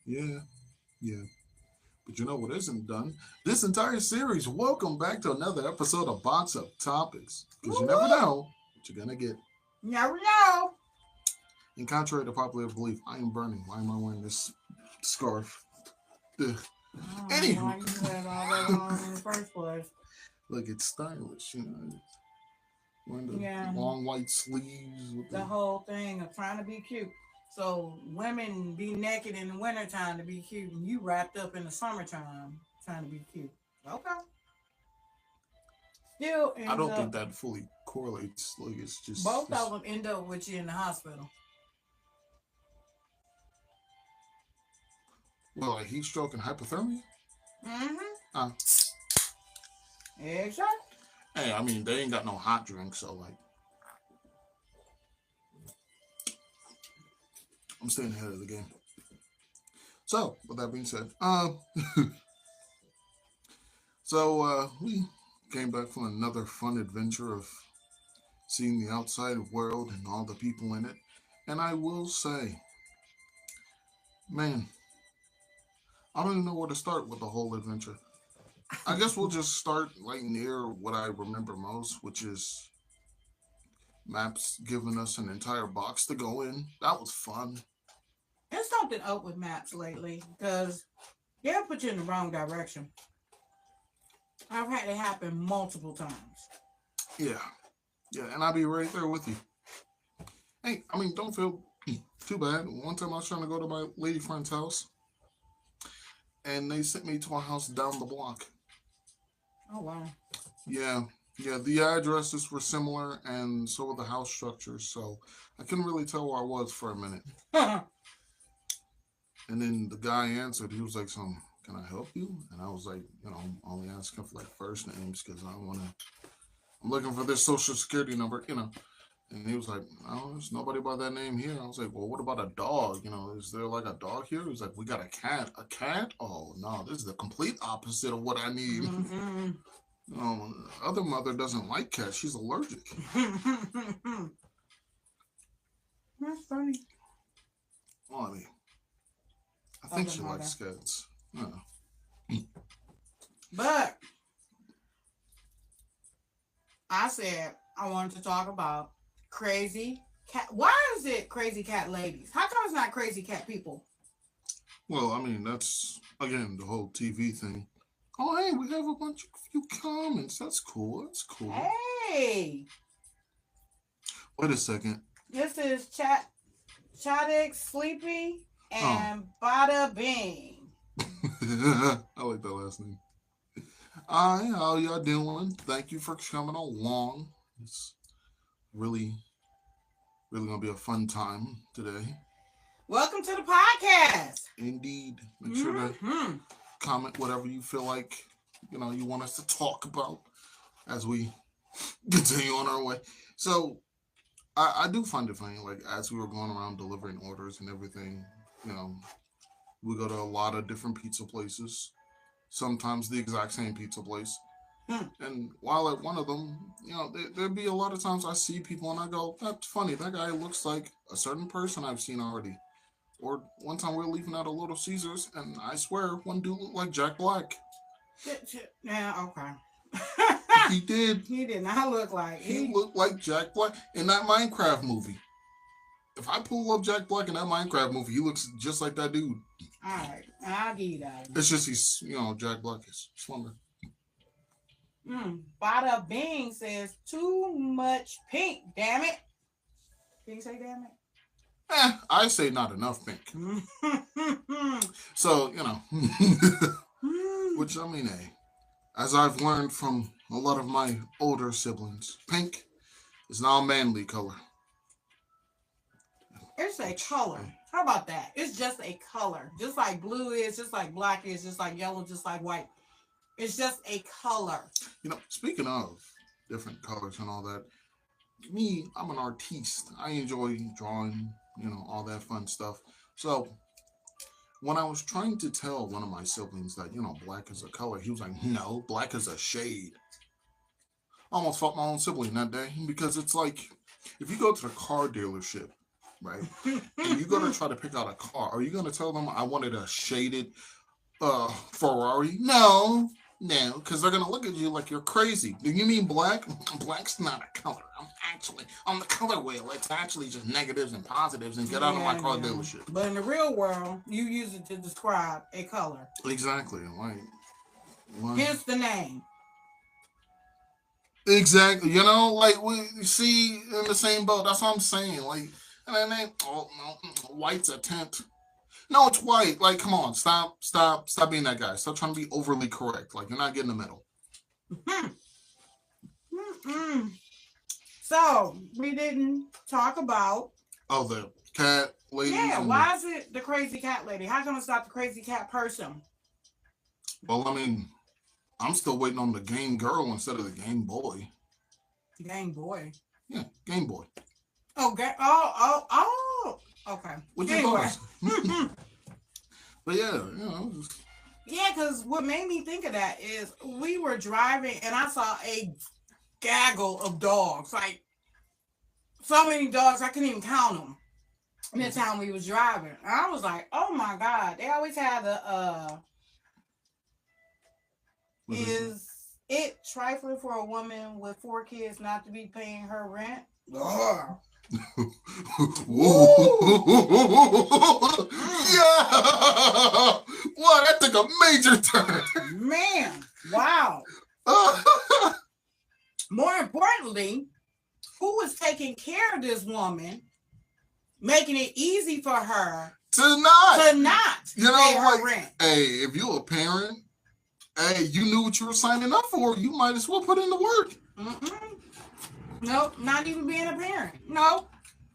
Yeah, yeah. But you know what isn't done? This entire series. Welcome back to another episode of Box of Topics. Because you never Woo-woo. know what you're gonna get. Never know. And contrary to popular belief, I am burning. Why am I wearing this scarf? Ugh. I don't know Anywho, why you had all that on in the first place. look, it's stylish. Wearing the Yeah, long white sleeves with the the. whole thing of trying to be cute. So women be naked in the wintertime to be cute, and you wrapped up in the summertime trying to be cute. Okay. Still I ends don't think up, that fully correlates. Like it's just, both of it's them end up with you in the hospital. well, like heat stroke and hypothermia. Mm-hmm. Uh, Exactly. hey, I mean they ain't got no hot drink, so like I'm staying ahead of the game. So, with that being said, we came back from another fun adventure of seeing the outside world and all the people in it. And I will say, man, I don't even know where to start with the whole adventure. I guess we'll just start like near what I remember most, which is maps giving us an entire box to go in. That was fun. It's something up with maps lately because they'll put you in the wrong direction. I've had it happen multiple times. Yeah, yeah, and I'll be right there with you. Hey, I mean, don't feel too bad. One time I was trying to go to my lady friend's house, and they sent me to a house down the block. Oh wow. Yeah, yeah, the addresses were similar, and so were the house structures. So I couldn't really tell where I was for a minute. And then the guy answered. He was like, "Some, can I help you?" And I was like, I'm only asking for like first names because I want to. I'm looking for this social security number. And he was like, "Oh, there's nobody by that name here." I was like, "Well, what about a dog? Is there like a dog here?" He was like, "We got a cat." A cat? Oh no, this is the complete opposite of what I need. Mm-mm. Other mother doesn't like cats. She's allergic. That's funny. Well, I mean, I think Other she likes mother. cats. But I said I wanted to talk about crazy cat. Why is it crazy cat ladies? How come it's not crazy cat people? Well, I mean, that's again the whole TV thing. Oh, hey, we have a bunch of few comments. That's cool. That's cool. Hey, Wait a second. this is Chadix Sleepy Oh, and Bada Bing. I like that last name. Hi, how y'all doing? Thank you for coming along. It's really, really gonna be a fun time today. Welcome to the podcast. Indeed. Make sure to Mm-hmm. comment whatever you feel like you want us to talk about as we continue on our way. So I do find it funny, like as we were going around delivering orders and everything, you know, we go to a lot of different pizza places, sometimes the exact same pizza place. Hmm. And while at one of them, there'd be a lot of times I see people and I go, "That's funny. That guy looks like a certain person I've seen already." Or one time we were leaving out a Little Caesars, and I swear one dude looked like Jack Black. Yeah, okay. He did. He did not look like He he. looked like Jack Black in that Minecraft movie. If I pull up Jack Black in that Minecraft movie, he looks just like that dude. All right, I'll give you that one. It's just Jack Black is slumber. Bada Bing says too much pink. Damn it. Can you say damn I say not enough pink. it? So, which I mean, hey, as I've learned from a lot of my older siblings, pink is now a manly color. It's a Which, color. hey, How about that? It's just a color. Just like blue is, just like black is, just like yellow, just like white. It's just a color. speaking of different colors and all that, me, I'm an artiste. I enjoy drawing, all that fun stuff. So when I was trying to tell one of my siblings that, black is a color, he was like, "No, black is a shade." I almost fought my own sibling that day because it's like if you go to the car dealership right? And you're gonna try to pick out a car. Are you gonna tell them I wanted a shaded Ferrari? No, because they're gonna look at you like you're crazy. Do you mean black? Black's not a color. I'm actually on the color wheel. It's actually just negatives and positives. And get out of my car dealership. But in the real world, you use it to describe a color. Exactly. Hence the name. Exactly. You know, like we see in the same boat. That's what I'm saying. Like, and then no, white's a tint. No, it's white. Like, come on, stop being that guy. Stop trying to be overly correct. Like, you're not getting the middle. So we didn't talk about. Oh, the cat lady. Yeah, why is it the crazy cat lady? How can I stop the crazy cat person? Well, I mean, I'm still waiting on the Game Girl instead of the Game Boy. Game Boy. Yeah, Game Boy. Okay. Okay. What you anyway. But yeah, you know. Yeah, because what made me think of that is we were driving and I saw a gaggle of dogs. Like, so many dogs, I couldn't even count them. In the time we was driving. And I was like, oh my God. They always have the, is it trifling for a woman with 4 kids not to be paying her rent? Ugh. Yeah. Wow, that took a major turn. Man, wow. More importantly, who was taking care of this woman, making it easy for her to not pay her rent? Hey, if you're a parent, hey, you knew what you were signing up for. You might as well put in the work. Nope, not even being a parent. No,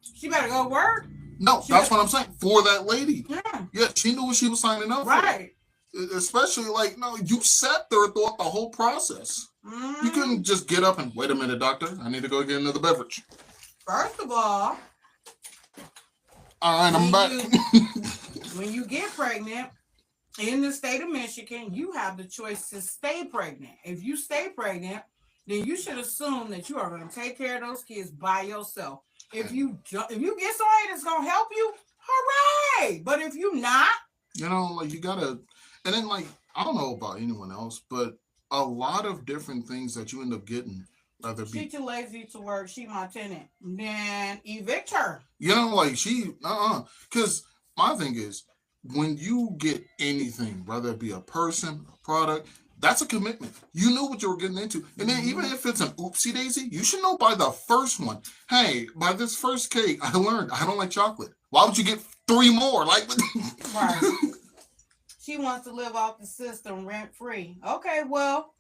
she better go work. No, that's what I'm saying. For that lady. Yeah, she knew what she was signing up for. Right. Especially, like, no, you sat there throughout the whole process. You couldn't just get up and, wait a minute, doctor, I need to go get another beverage. First of all right, I'm back. When you get pregnant, in the state of Michigan, you have the choice to stay pregnant. If you stay pregnant, then you should assume that you are going to take care of those kids by yourself. If you get somebody that's going to help you, hooray! But if you not, you know, like, you gotta, and then, like, I don't know about anyone else, but a lot of different things that you end up getting, whether be she too lazy to work, she my tenant, then evict her. You know, like, because my thing is, when you get anything, whether it be a person, a product, that's a commitment. You knew what you were getting into. And then even if it's an oopsie daisy, you should know by the first one, hey, by this first cake, I learned I don't like chocolate. Why would you get 3 more? Like, right. She wants to live off the system rent free. Okay, well,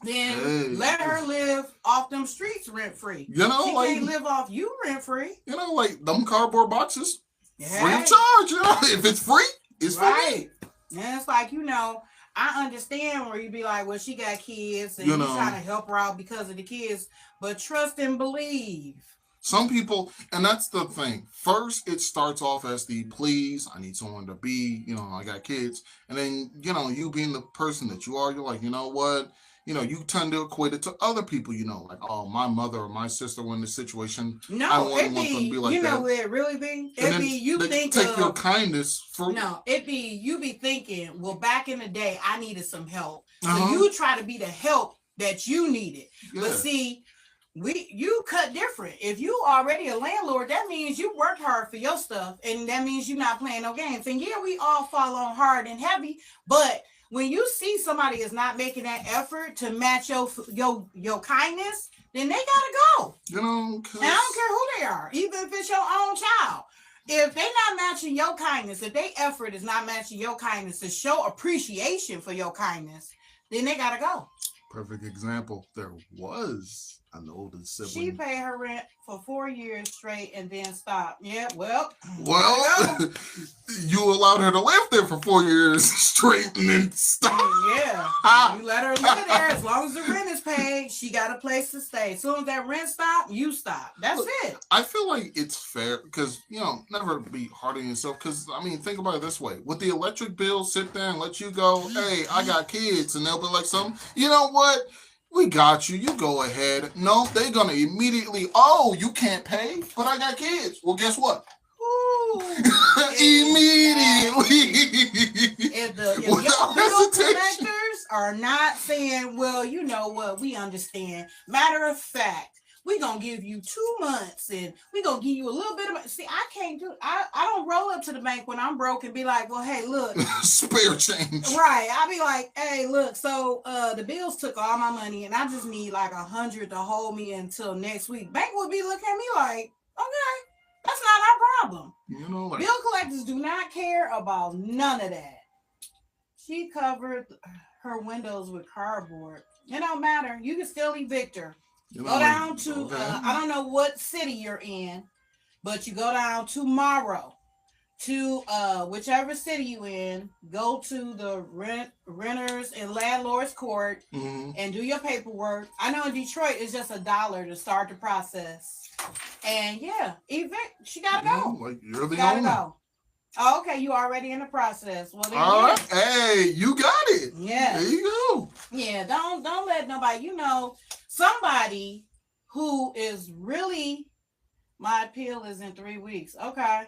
then let her live off them streets rent free. You know, she like, can't live off you rent free. You know, like them cardboard boxes, free of charge. You know, if it's free, it's free. And it's like, you know, I understand where you be like, well, she got kids and you're trying to help her out because of the kids, but trust and believe. Some people, and that's the thing. First, it starts off as the please, I need someone to be, you know, I got kids. And then, you know, you being the person that you are, you're like, you know what? You know, you tend to equate it to other people, you know, like, oh, my mother or my sister were in this situation. No, I wouldn't want them to be like that. You know what it really be? It be you think take your kindness for... No, it be you be thinking, well, back in the day, I needed some help. So you try to be the help that you needed. Yeah. But see, you cut different. If you already a landlord, that means you worked hard for your stuff, and that means you're not playing no games. And yeah, we all fall on hard and heavy, but when you see somebody is not making that effort to match your kindness, then they gotta go. You know, and I don't care who they are, even if it's your own child. If they're not matching your kindness, if their effort is not matching your kindness to show appreciation for your kindness, then they gotta go. Perfect example. There was an older sibling. She paid her rent for 4 years straight and then stopped. Yeah, well, you allowed her to live there for 4 years straight and then stop. Yeah, you let her live there as long as the rent is paid. She got a place to stay. As soon as that rent stop, you stop. That's it. I feel like it's fair because, you know, never be hard on yourself. Because, I mean, think about it this way. Would the electric bill sit there and let you go, hey, I got kids, and they'll be like, you know what? We got you. You go ahead. No, they're going to immediately, oh, you can't pay, but I got kids. Well, guess what? If your bill collectors are not saying, well, you know what, we understand. Matter of fact, we're going to give you 2 months and we're going to give you a little bit of, see, I can't do, I don't roll up to the bank when I'm broke and be like, well, hey, look. Spare change. Right. I'll be like, hey, look, so the bills took all my money and I just need like 100 to hold me until next week. Bank would be looking at me like, okay, that's not our problem. You know, like, bill collectors do not care about none of that. She covered her windows with cardboard. It don't matter. You can still evict her. Go down to, I don't know what city you're in, but you go down tomorrow to whichever city you in, go to the renters and landlords court and do your paperwork. I know in Detroit it's just $1 to start the process. And yeah, evict. She gotta go. Like you're the owner. Go. Oh, okay, you already in the process. Well, then all right. Hey, you got it. Yeah. There you go. Yeah, don't let nobody, somebody who is really, my appeal is in 3 weeks. Okay.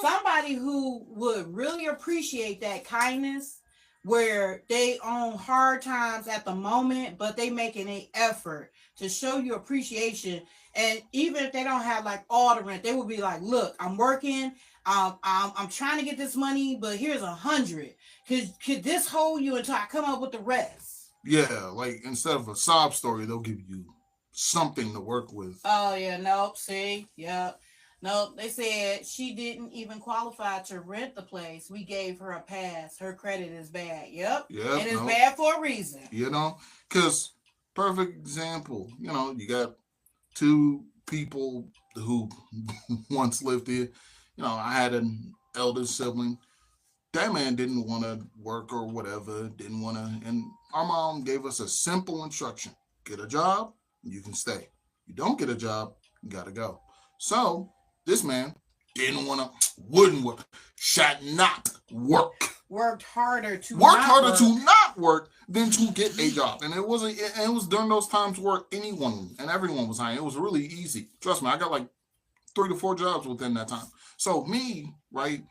Somebody who would really appreciate that kindness where they on hard times at the moment, but they making an effort to show you appreciation. And even if they don't have like all the rent, they will be like, look, I'm working. I'm trying to get this money, but here's 100. Could this hold you until I come up with the rest? Yeah, like instead of a sob story, they'll give you something to work with. Oh yeah, nope. See, yep. Nope. They said she didn't even qualify to rent the place. We gave her a pass. Her credit is bad. Yep. And it's bad for a reason. Because perfect example. You got 2 people who once lived here. I had an elder sibling. That man didn't want to work or whatever, didn't want to. And our mom gave us a simple instruction. Get a job, you can stay. You don't get a job, you got to go. So this man wouldn't work, shall not work. Worked harder to not work than to get a job. And it was during those times where anyone and everyone was hiring. It was really easy. Trust me, I got like 3 to 4 jobs within that time. So me, right,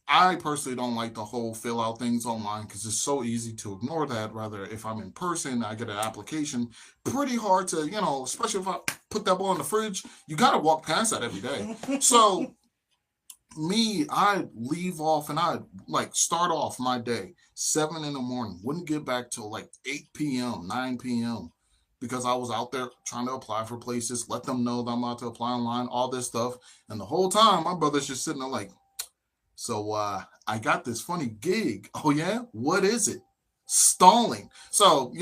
I personally don't like the whole fill out things online because it's so easy to ignore that. Rather, if I'm in person, I get an application, pretty hard to, especially if I put that ball in the fridge, you got to walk past that every day. So me, I'd leave off and I'd like start off my day 7 in the morning, wouldn't get back till like 8 p.m., 9 p.m. because I was out there trying to apply for places, let them know that I'm about to apply online, all this stuff. And the whole time, my brother's just sitting there like, so I got this funny gig. Oh, yeah? What is it? Stalling. So,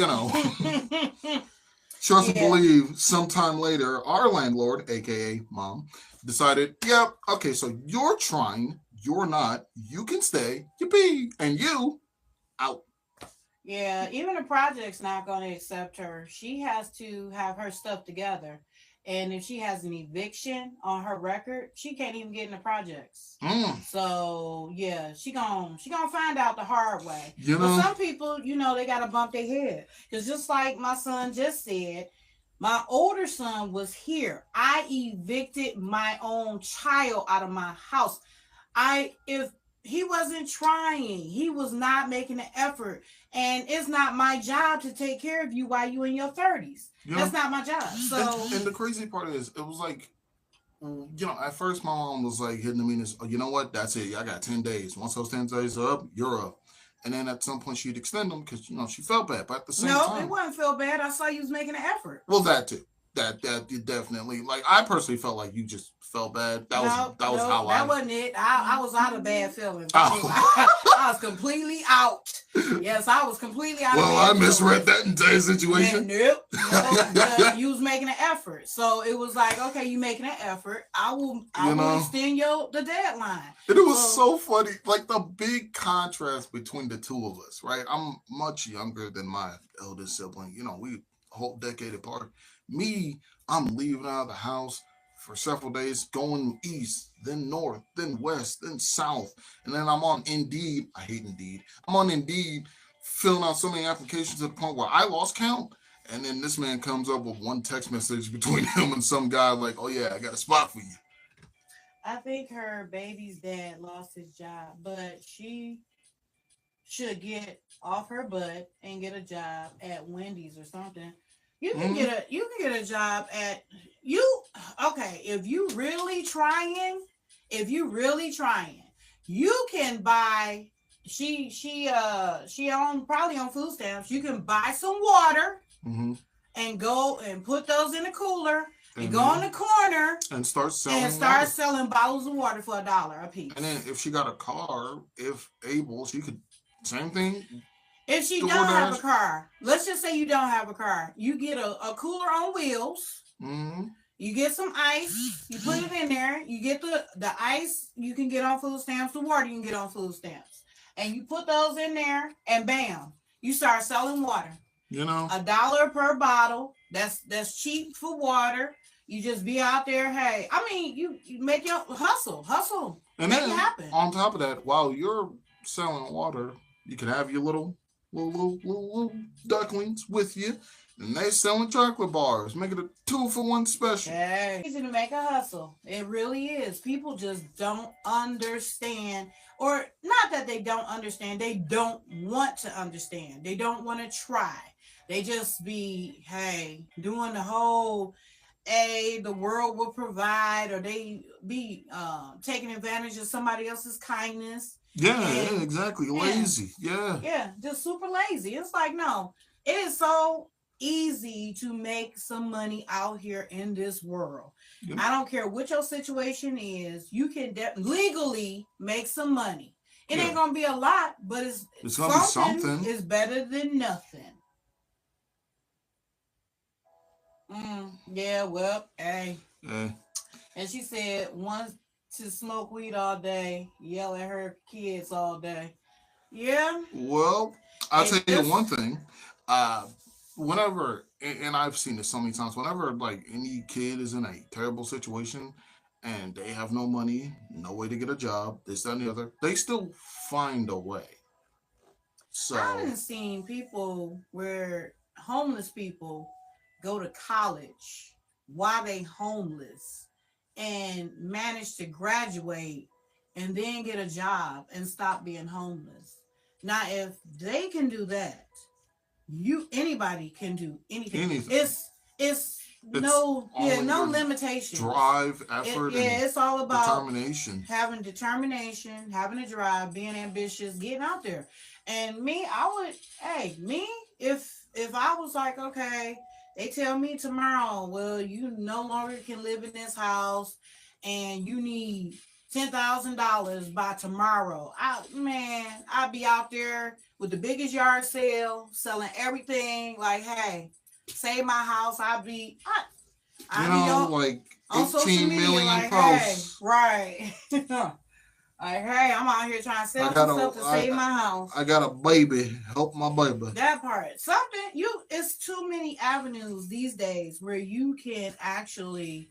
trust and believe, sometime later, our landlord, a.k.a. mom, decided, yep, okay, so you're trying, you're not, you can stay, yippee, and you, out. Yeah, even the project's not going to accept her. She has to have her stuff together. And if she has an eviction on her record, she can't even get in the projects. So yeah, she gonna find out the hard way. But some people, they gotta bump their head. Because just like my son just said, my older son was here. I evicted my own child out of my house. If he wasn't trying, he was not making an effort. And it's not my job to take care of you while you're in your 30s. That's not my job. So and the crazy part is, it was like, at first my mom was like hitting me this, you know what, that's it. I got 10 days. Once those 10 days are up, you're up. And then at some point she'd extend them because, she felt bad. But at the same time. No, it wasn't feel bad. I saw you was making an effort. Well, that too. That definitely, like, I personally felt like you just felt bad. That wasn't it. I was out of bad feelings. I was completely out. Yes, I was completely out. Well, I misread that entire situation. Nope. You was making an effort, so it was like, okay, you making an effort. I will extend the deadline. And it was so funny, like the big contrast between the two of us, right? I'm much younger than my eldest sibling. We a whole decade apart. Me, I'm leaving out of the house for several days, going east, then north, then west, then south. And then I'm on Indeed. I hate Indeed. I'm on Indeed filling out so many applications to the point where I lost count. And then this man comes up with one text message between him and some guy like, oh, yeah, I got a spot for you. I think her baby's dad lost his job, but she should get off her butt and get a job at Wendy's or something. Mm-hmm. You can get a job at you okay, if you really trying, you can buy she on probably on food stamps. You can buy some water Mm-hmm. and go and put those in the cooler and go Amen. on the corner And start selling and start water. selling bottles of water for $1 a piece. And then if she got a car, if able, she could same thing. If she don't have a car, let's just say you don't have a car, you get a cooler on wheels. Mm-hmm. You get some ice, you put it in there. You get the ice you can get on food stamps, the water you can get on food stamps, and you put those in there, and bam, you start selling water. You know, $1 per bottle. That's cheap for water. You just be out there. Hey, I mean, you make your hustle, and make then it happen. On top of that, while you're selling water, you can have your little ducklings with you, and they selling chocolate bars, make it a 2-for-1 special. Hey, easy to make a hustle. It really is. People just don't understand, or not that they don't understand. They don't want to understand. They don't want to try. They just be doing the whole the world will provide, or they be taking advantage of somebody else's kindness. Yeah, exactly. Lazy. Yeah, just super lazy. It's like, no, it is so easy to make some money out here in this world. Yep. I don't care what your situation is, you can legally make some money. It ain't gonna be a lot, but it's gonna be something. It's better than nothing. Yeah, well, hey. And she said once to smoke weed all day, yell at her kids all day. Yeah. Well, I'll tell you one thing. Whenever, and I've seen this so many times, whenever like any kid is in a terrible situation and they have no money, no way to get a job, this, that, and the other, they still find a way. So I've seen people where homeless people go to college while they homeless and manage to graduate and then get a job and stop being homeless. Now, if they can do that, anybody can do anything. It's no limitations. Drive, effort, it's all about determination. Having determination, having a drive, being ambitious, getting out there. And me, if I was like, okay, they tell me tomorrow, well, you no longer can live in this house and you need $10,000 by tomorrow. I'd be out there with the biggest yard sale, selling everything. Like, hey, save my house. I'd be like 18 million like, posts. Hey, right. Like, hey, I'm out here trying to sell stuff to save my house. I got a baby. Help my baby. That part. It's too many avenues these days where you can actually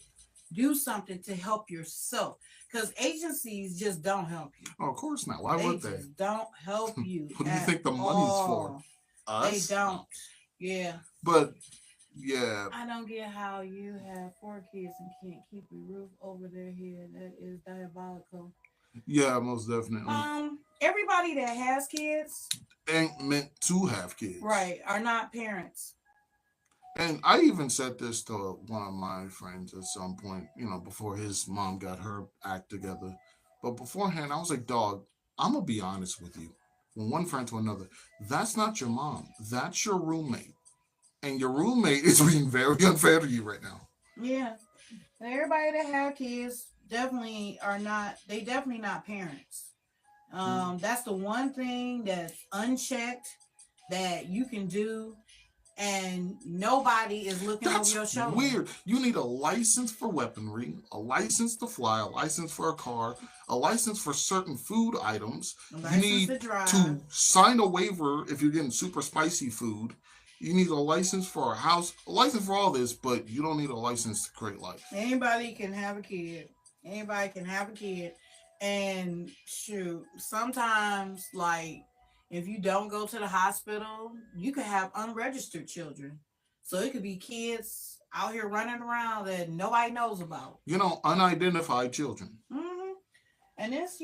do something to help yourself. Because agencies just don't help you. Oh, of course not. Why would they? Just don't help you. What do you think the money's for? Us? They don't. Yeah. But, yeah. I don't get how you have 4 kids and can't keep a roof over their head. That is diabolical. Yeah, most definitely. Everybody that has kids ain't meant to have kids. Right. Are not parents. And I even said this to one of my friends at some point, before his mom got her act together. But beforehand, I was like, dog, I'm going to be honest with you. From one friend to another, that's not your mom. That's your roommate. And your roommate is being very unfair to you right now. Yeah. Everybody that have kids definitely not parents. That's the one thing that's unchecked that you can do. And nobody is looking over your shoulder. Weird. You need a license for weaponry, a license to fly, a license for a car, a license for certain food items. You need to sign a waiver if you're getting super spicy food. You need a license for a house, a license for all this, but you don't need a license to create life. Anybody can have a kid. And shoot, sometimes, like, if you don't go to the hospital, you could have unregistered children. So it could be kids out here running around that nobody knows about. Unidentified children. Hmm. And it's,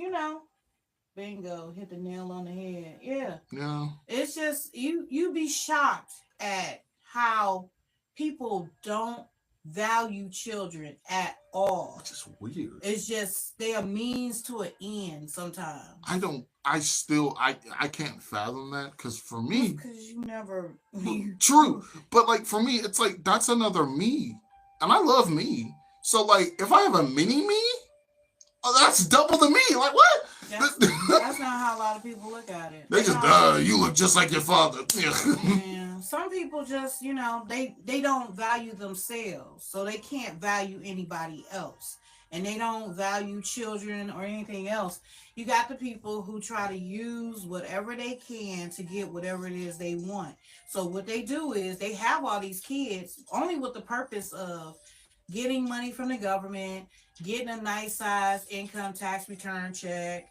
bingo, hit the nail on the head. Yeah. Yeah. It's just you be shocked at how people don't value children at all. It's just weird. It's just they are means to an end sometimes. I can't fathom that, because for me, because you never true, but like for me, it's like that's another me, and I love me. So like if I have a mini me, oh, that's double the me. Like what? That's not how a lot of people look at it. They just you look just like your father. Yeah. Some people just, they don't value themselves, so they can't value anybody else, and they don't value children or anything else. You got the people who try to use whatever they can to get whatever it is they want. So what they do is they have all these kids only with the purpose of getting money from the government, getting a nice size income tax return check,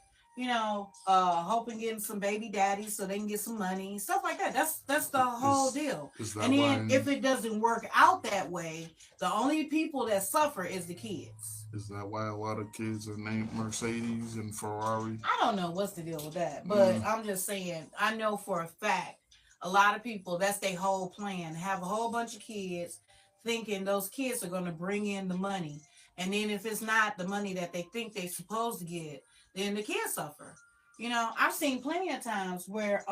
hoping getting some baby daddies so they can get some money, stuff like that. That's the whole deal. And then if it doesn't work out that way, the only people that suffer is the kids. Is that why a lot of kids are named Mercedes and Ferrari? I don't know what's the deal with that, but I'm just saying, I know for a fact a lot of people, that's their whole plan, have a whole bunch of kids thinking those kids are going to bring in the money. And then if it's not the money that they think they're supposed to get, then the kids suffer. I've seen plenty of times where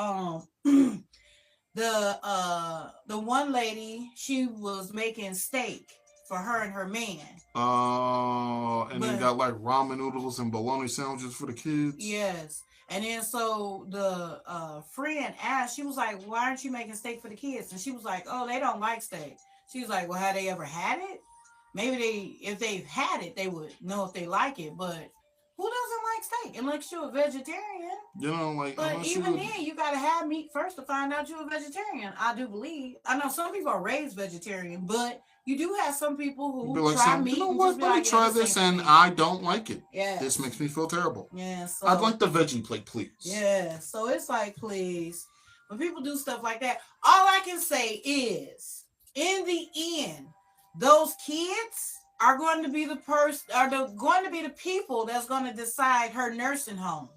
the one lady, she was making steak for her and her man. Then got like ramen noodles and bologna sandwiches for the kids. Yes. And then so the friend asked, she was like, why aren't you making steak for the kids? And she was like, oh, they don't like steak. She was like, well, have they ever had it? Maybe if they've had it, they would know if they like it. But who doesn't like steak unless you're a vegetarian? But even then, you gotta have meat first to find out you're a vegetarian. I do believe. I know some people are raised vegetarian, but you do have some people who try meat. You know what? Let me try this, and I don't like it. Yeah, this makes me feel terrible. Yeah, so I'd like the veggie plate, please. Yeah, so it's like, please, when people do stuff like that, all I can say is, in the end, those kids are going to be going to be the people that's going to decide her nursing home.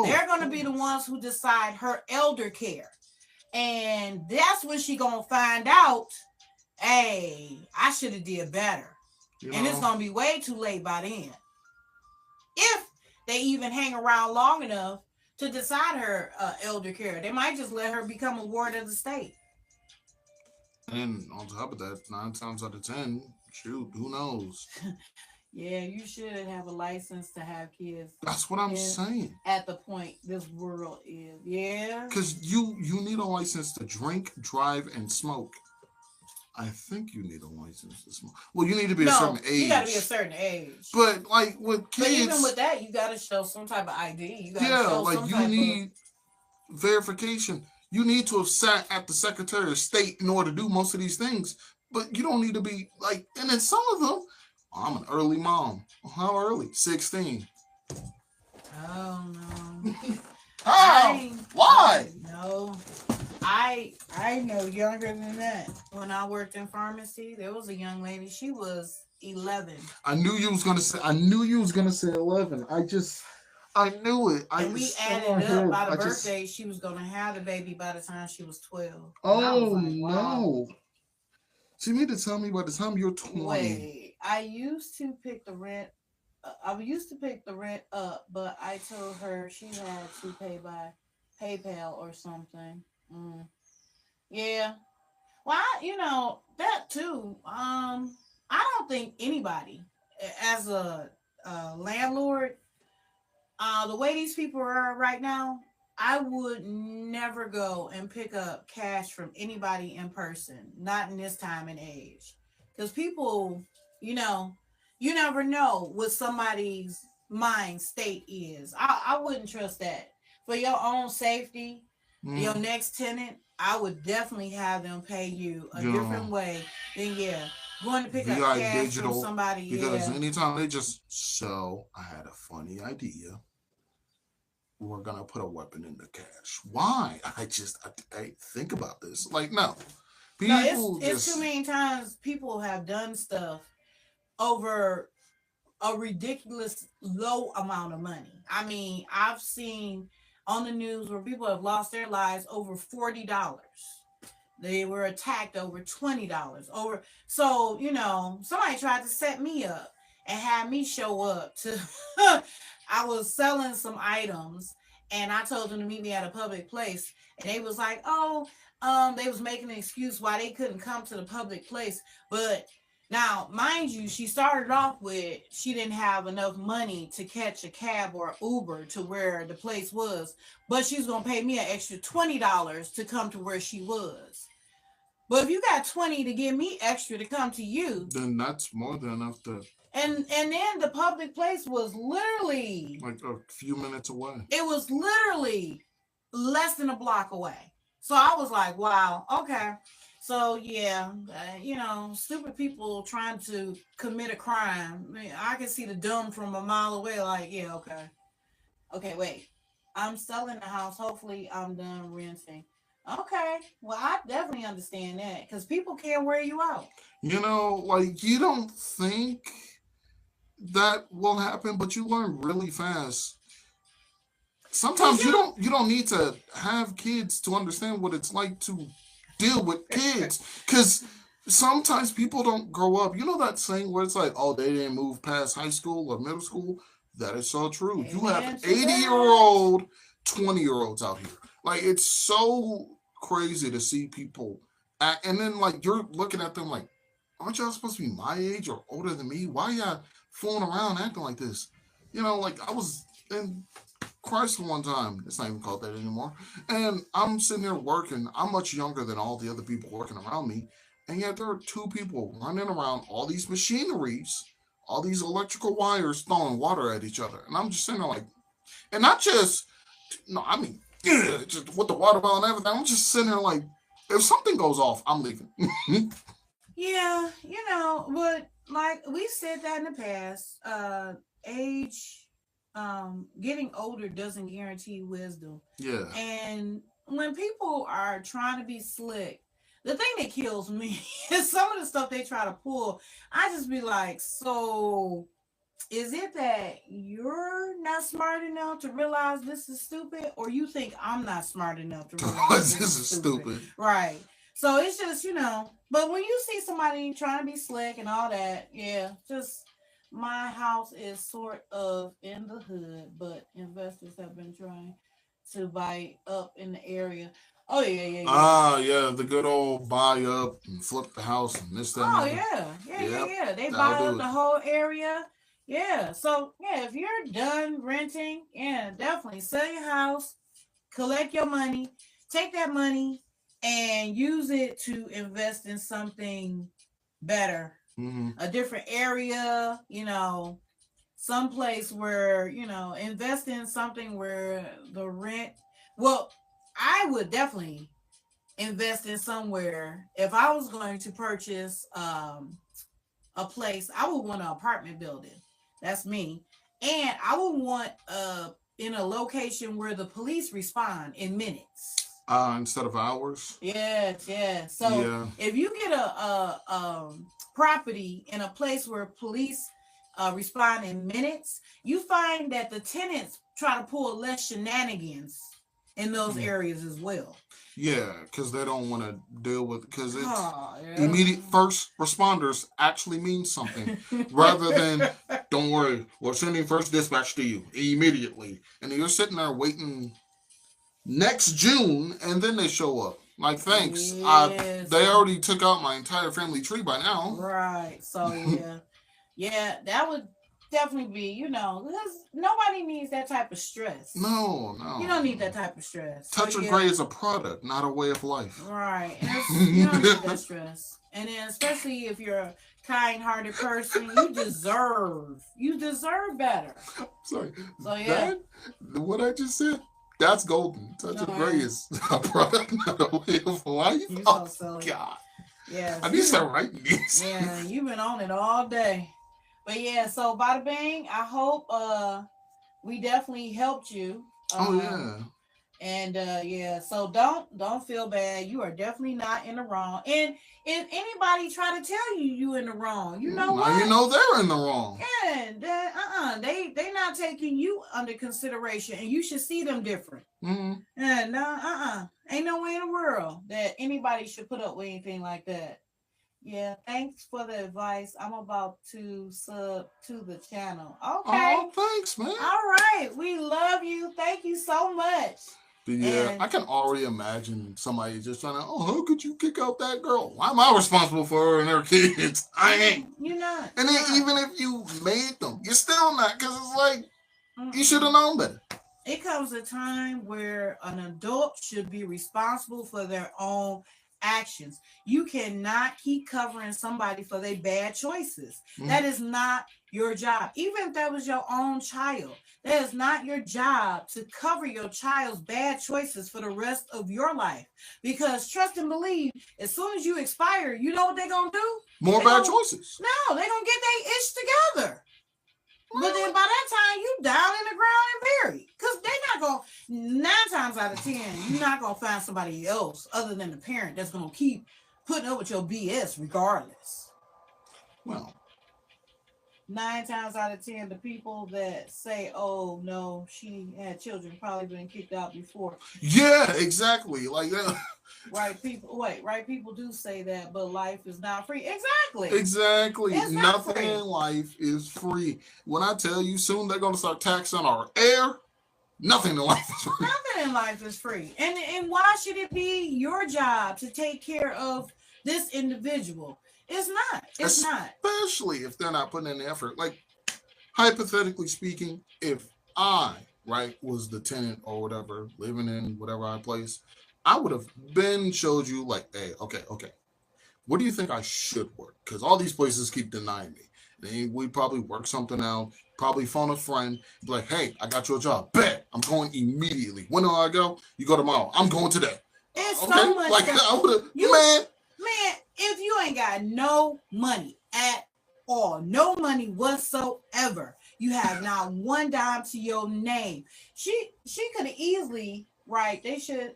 They're going to be the ones who decide her elder care. And that's when she going to find out, hey, I should have did better. And it's going to be way too late by then. If they even hang around long enough to decide her elder care. They might just let her become a ward of the state. And on top of that, 9 times out of 10, shoot, who knows? Yeah, you should have a license to have kids. That's what I'm saying. At the point this world is. Yeah. Because you need a license to drink, drive, and smoke. I think you need a license to smoke. Well, you need to be a certain age. You got to be a certain age. But like with kids, but even with that, you got to show some type of ID. You got you need verification. You need to have sat at the Secretary of State in order to do most of these things. But you don't need to be like. And then some of them, I'm an early mom. How early? 16. Oh no. How? Why? No. I know younger than that. When I worked in pharmacy, there was a young lady. She was 11. I knew you was gonna say 11. I knew it. And we added up by the birthday. She was gonna have the baby by the time she was 12. Oh like, wow. No! So you need to tell me by the time you're 20. Wait, I used to pick the rent. Up, but I told her she had to pay by PayPal or something. Yeah. Well, that too. I don't think anybody, as a landlord, the way these people are right now, I would never go and pick up cash from anybody in person, not in this time and age. Because people, you never know what somebody's mind state is. I wouldn't trust that. For your own safety, your next tenant, I would definitely have them pay you a different way than, going to pick up cash digital, from somebody. Because anytime they I had a funny idea. We're going to put a weapon in the cash. Why? I think about this. Like, no. No, People it's too just many times people have done stuff over a ridiculous low amount of money. I mean, I've seen on the news where people have lost their lives over $40. They were attacked over $20. Over so, somebody tried to set me up and had me show up to I was selling some items and I told them to meet me at a public place and they was like, "Oh, they was making an excuse why they couldn't come to the public place." But now, mind you, she started off with she didn't have enough money to catch a cab or Uber to where the place was, but she was gonna pay me an extra $20 to come to where she was. But if you got 20 to give me extra to come to you, then that's more than enough to and then the public place was literally like a few minutes away. it was literally less than a block away. So I was like, wow, okay. So yeah, stupid people trying to commit a crime. I mean, I can see the dumb from a mile away. Like, yeah, okay, okay, wait. I'm selling the house. Hopefully, I'm done renting. Okay, well, I definitely understand that because people can wear you out. Like you don't think that will happen, but you learn really fast. Cause Sometimes you you, don't need to have kids to understand what it's like to deal with kids, because sometimes people don't grow up. You know that saying where it's like, oh, they didn't move past high school or middle school. That is so true. You have amen to 80-year that. old 20-year-olds out here. Like it's so crazy to see people act, and then like you're looking at them like, aren't y'all supposed to be my age or older than me? Why y'all fooling around acting like this? Like I was in Chrysler one time. It's not even called that anymore. And I'm sitting there working. I'm much younger than all the other people working around me. And yet there are two people running around all these machineries, all these electrical wires throwing water at each other. And I'm just sitting there like, and not just, no, I mean, just with the water bottle and everything. I'm just sitting there like, if something goes off, I'm leaving. Yeah, but like we said that in the past, age, getting older doesn't guarantee wisdom. Yeah. And when people are trying to be slick, the thing that kills me is some of the stuff they try to pull. I just be like, so is it that you're not smart enough to realize this is stupid, or you think I'm not smart enough to realize this this is is stupid? stupid. Right. So it's just, but when you see somebody trying to be slick and all that, yeah, just my house is sort of in the hood, but investors have been trying to buy up in the area. Oh yeah, yeah, yeah. Ah, yeah, the good old buy up and flip the house and this, that, and the Oh other. yeah, yeah, yeah, Yep, yeah. They that'll buy do up it. the whole area. Yeah. So yeah, if you're done renting, yeah, definitely sell your house, collect your money, take that money and use it to invest in something better, Hmm. a different area, some place where, invest in something where the rent, well, I would definitely invest in somewhere if I was going to purchase a place. I would want an apartment building. That's me. And I would want in a location where the police respond in minutes. Instead of hours. Yes, yes. So Yeah. if you get a property in a place where police respond in minutes, you find that the tenants try to pull less shenanigans in those Mm. areas as well. Yeah, because they don't want to deal with, because it's Oh, yeah. immediate first responders actually means something rather than don't worry, we're sending first dispatch to you immediately, and you're sitting there waiting next June, and then they show up. Like, thanks. Yes. They already took out my entire family tree by now. Right. So yeah. Yeah, that would definitely be, because nobody needs that type of stress. No, You no. don't need that type of stress. So Touch of yeah. gray is a product, not a way of life. Right. And you don't need that stress. And then especially if you're a kind-hearted person, you deserve better. Sorry. So yeah. What I just said, that's golden. Touch of gray is a product, not a way of life. You Oh, so silly. God. Yeah. I need to start writing these. Yeah, you've been on it all day. But yeah, so bada bing, I hope we definitely helped you. Oh, yeah. And yeah, so don't feel bad. You are definitely not in the wrong. And if anybody try to tell you in the wrong, you know Now you what? know they're in the wrong. Yeah, they not taking you under consideration, and you should see them different. Mm-hmm. And no, ain't no way in the world that anybody should put up with anything like that. Yeah, thanks for the advice. I'm about to sub to the channel. Okay. Oh, thanks, man. All right. We love you. Thank you so much. But yeah, And I can already imagine somebody just trying to, oh, how could you kick out that girl? Why am I responsible for her and her kids? I ain't. you're not. And then even if you made them, you're still not, because it's like, you should have known better. It comes a time where an adult should be responsible for their own actions. You cannot keep covering somebody for their bad choices. That is not your job. Even if that was your own child, that is not your job to cover your child's bad choices for the rest of your life. Because trust and believe, as soon as you expire, you know what they're going to do? More bad choices. No, they're going to get their ish together. But then by that time, you down in the ground and buried. Because they're not going to, 9 times out of 10, you're not going to find somebody else other than the parent that's going to keep putting up with your BS regardless. Well, 9 times out of 10, the people that say, oh, no, she had children probably been kicked out before. Yeah, exactly. Like that. Right people do say that, but life is not free. Exactly. It's Nothing in life is free. When I tell you soon they're going to start taxing our air, nothing in life is free. Nothing in life is free. And why should it be your job to take care of this individual? It's not. It's not. Especially if they're not putting in the effort. Like, hypothetically speaking, if I, right, was the tenant or whatever, living in whatever I place, I would have been showed you like, hey, okay. What do you think I should work? Because all these places keep denying me. Then we'd probably work something out, probably phone a friend, be like, hey, I got you a job. Bet. I'm going immediately. When do I go? You go tomorrow. I'm going today. It's so much. Like, I would have, man, if you ain't got no money at all, no money whatsoever, you have not one dime to your name. She could have easily, right? They should.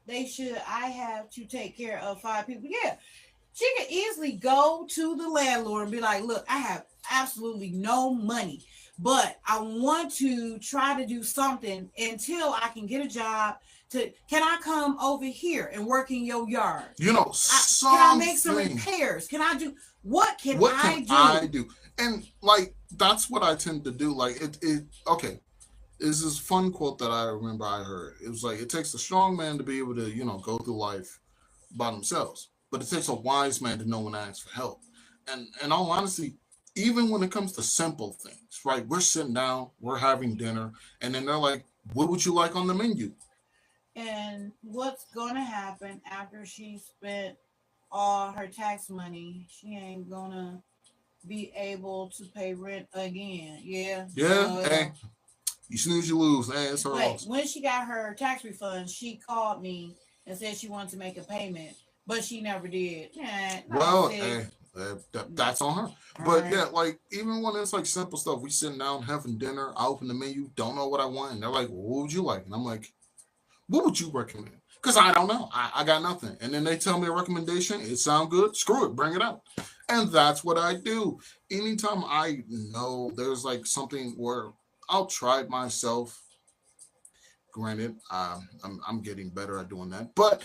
I have to take care of 5 people. Yeah, she could easily go to the landlord and be like, look, I have absolutely no money, but I want to try to do something until I can get a job. Can I come over here and work in your yard? You know, can I make some repairs? Can I do what can I do? And like that's what I tend to do. Like it okay. Is this fun quote that I remember I heard. It was like it takes a strong man to be able to, go through life by themselves. But it takes a wise man to know when to ask for help. And in all honesty, even when it comes to simple things, right? We're sitting down, we're having dinner, and then they're like, what would you like on the menu? And what's gonna happen after she spent all her tax money? She ain't gonna be able to pay rent again. Yeah. Hey, you snooze, you lose. Hey, it's her loss. When she got her tax refund, she called me and said she wanted to make a payment, but she never did. That's on her. But right. Yeah, like even when it's like simple stuff, we sitting down having dinner, I open the menu, don't know what I want, and they're like, well, what would you like? And I'm like, what would you recommend? Because I don't know. I got nothing. And then they tell me a recommendation. It sounds good. Screw it. Bring it out. And that's what I do. Anytime I know there's like something where I'll try it myself. Granted, I'm getting better at doing that. But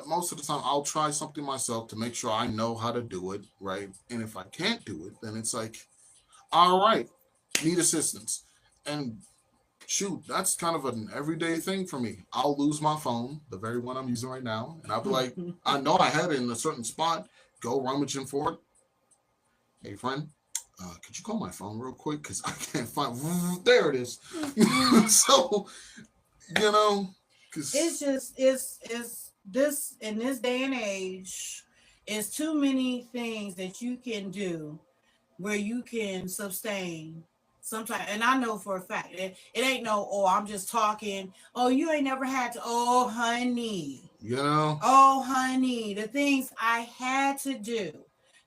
most of the time, I'll try something myself to make sure I know how to do it, right? And if I can't do it, then it's like, all right, need assistance. And shoot, that's kind of an everyday thing for me. I'll lose my phone, the very one I'm using right now, and I'll be like, I know I had it in a certain spot, go rummaging for it. Hey, friend, could you call my phone real quick? Because I can't find, there it is. So, because it's this, in this day and age, it's too many things that you can do where you can sustain sometimes. And I know for a fact it ain't no, oh, I'm just talking, oh, you ain't never had to, oh honey, oh honey, the things I had to do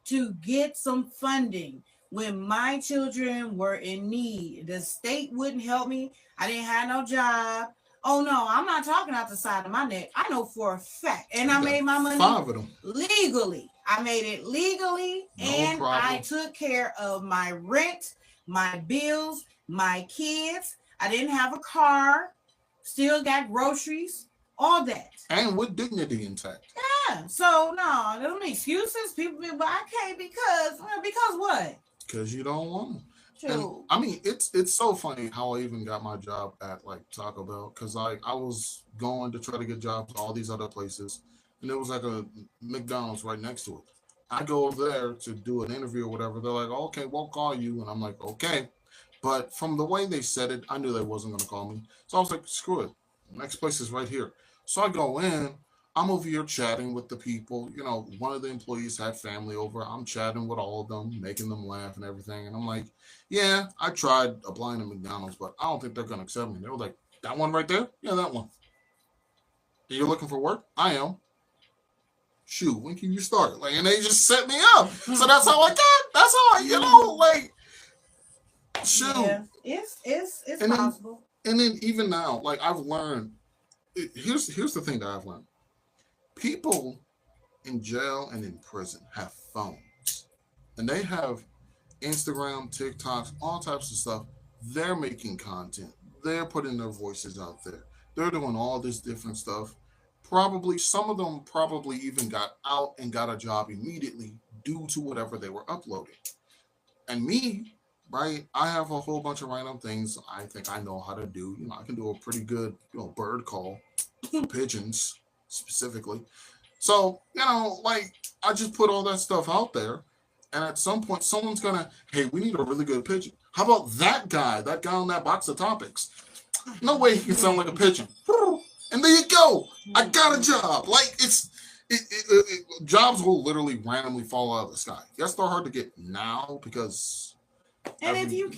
to get some funding when my children were in need. The state wouldn't help me. I didn't have no job. Oh no, I'm not talking out the side of my neck. I know for a fact. And You I got made my money 5 of them. legally. I made it legally, No and I problem. took care of my rent, my bills, my kids. I didn't have a car, still got groceries, all that. And with dignity intact. Yeah. So no, them excuses. People be, but I can't because what? Because you don't want them. And True. I mean, it's so funny how I even got my job at like Taco Bell, because I was going to try to get jobs all these other places, and there was like a McDonald's right next to it. I go over there to do an interview or whatever. They're like, "Okay, we'll call you," and I'm like, "Okay," but from the way they said it, I knew they wasn't gonna call me. So I was like, "Screw it. Next place is right here." So I go in. I'm over here chatting with the people. One of the employees had family over. I'm chatting with all of them, making them laugh and everything. And I'm like, yeah, I tried applying to McDonald's, but I don't think they're going to accept me. They were like, that one right there? Yeah, that one. You're looking for work? I am. Shoot, when can you start? Like, and they just set me up. So that's how I got. That's how like, shoot. Yeah, it's and possible. And then even now, like I've learned, here's the thing that I've learned. People in jail and in prison have phones, and they have Instagram, TikToks, all types of stuff. They're making content. They're putting their voices out there. They're doing all this different stuff. Probably some of them probably even got out and got a job immediately due to whatever they were uploading. And me, right? I have a whole bunch of random things I think I know how to do. I can do a pretty good, bird call, pigeons specifically. So, like I just put all that stuff out there, and at some point someone's gonna, hey, we need a really good pigeon. How about that guy on that box of topics? No way he can sound like a pigeon. And there you go. I got a job. Like jobs will literally randomly fall out of the sky. Yes, they're hard to get now because and if you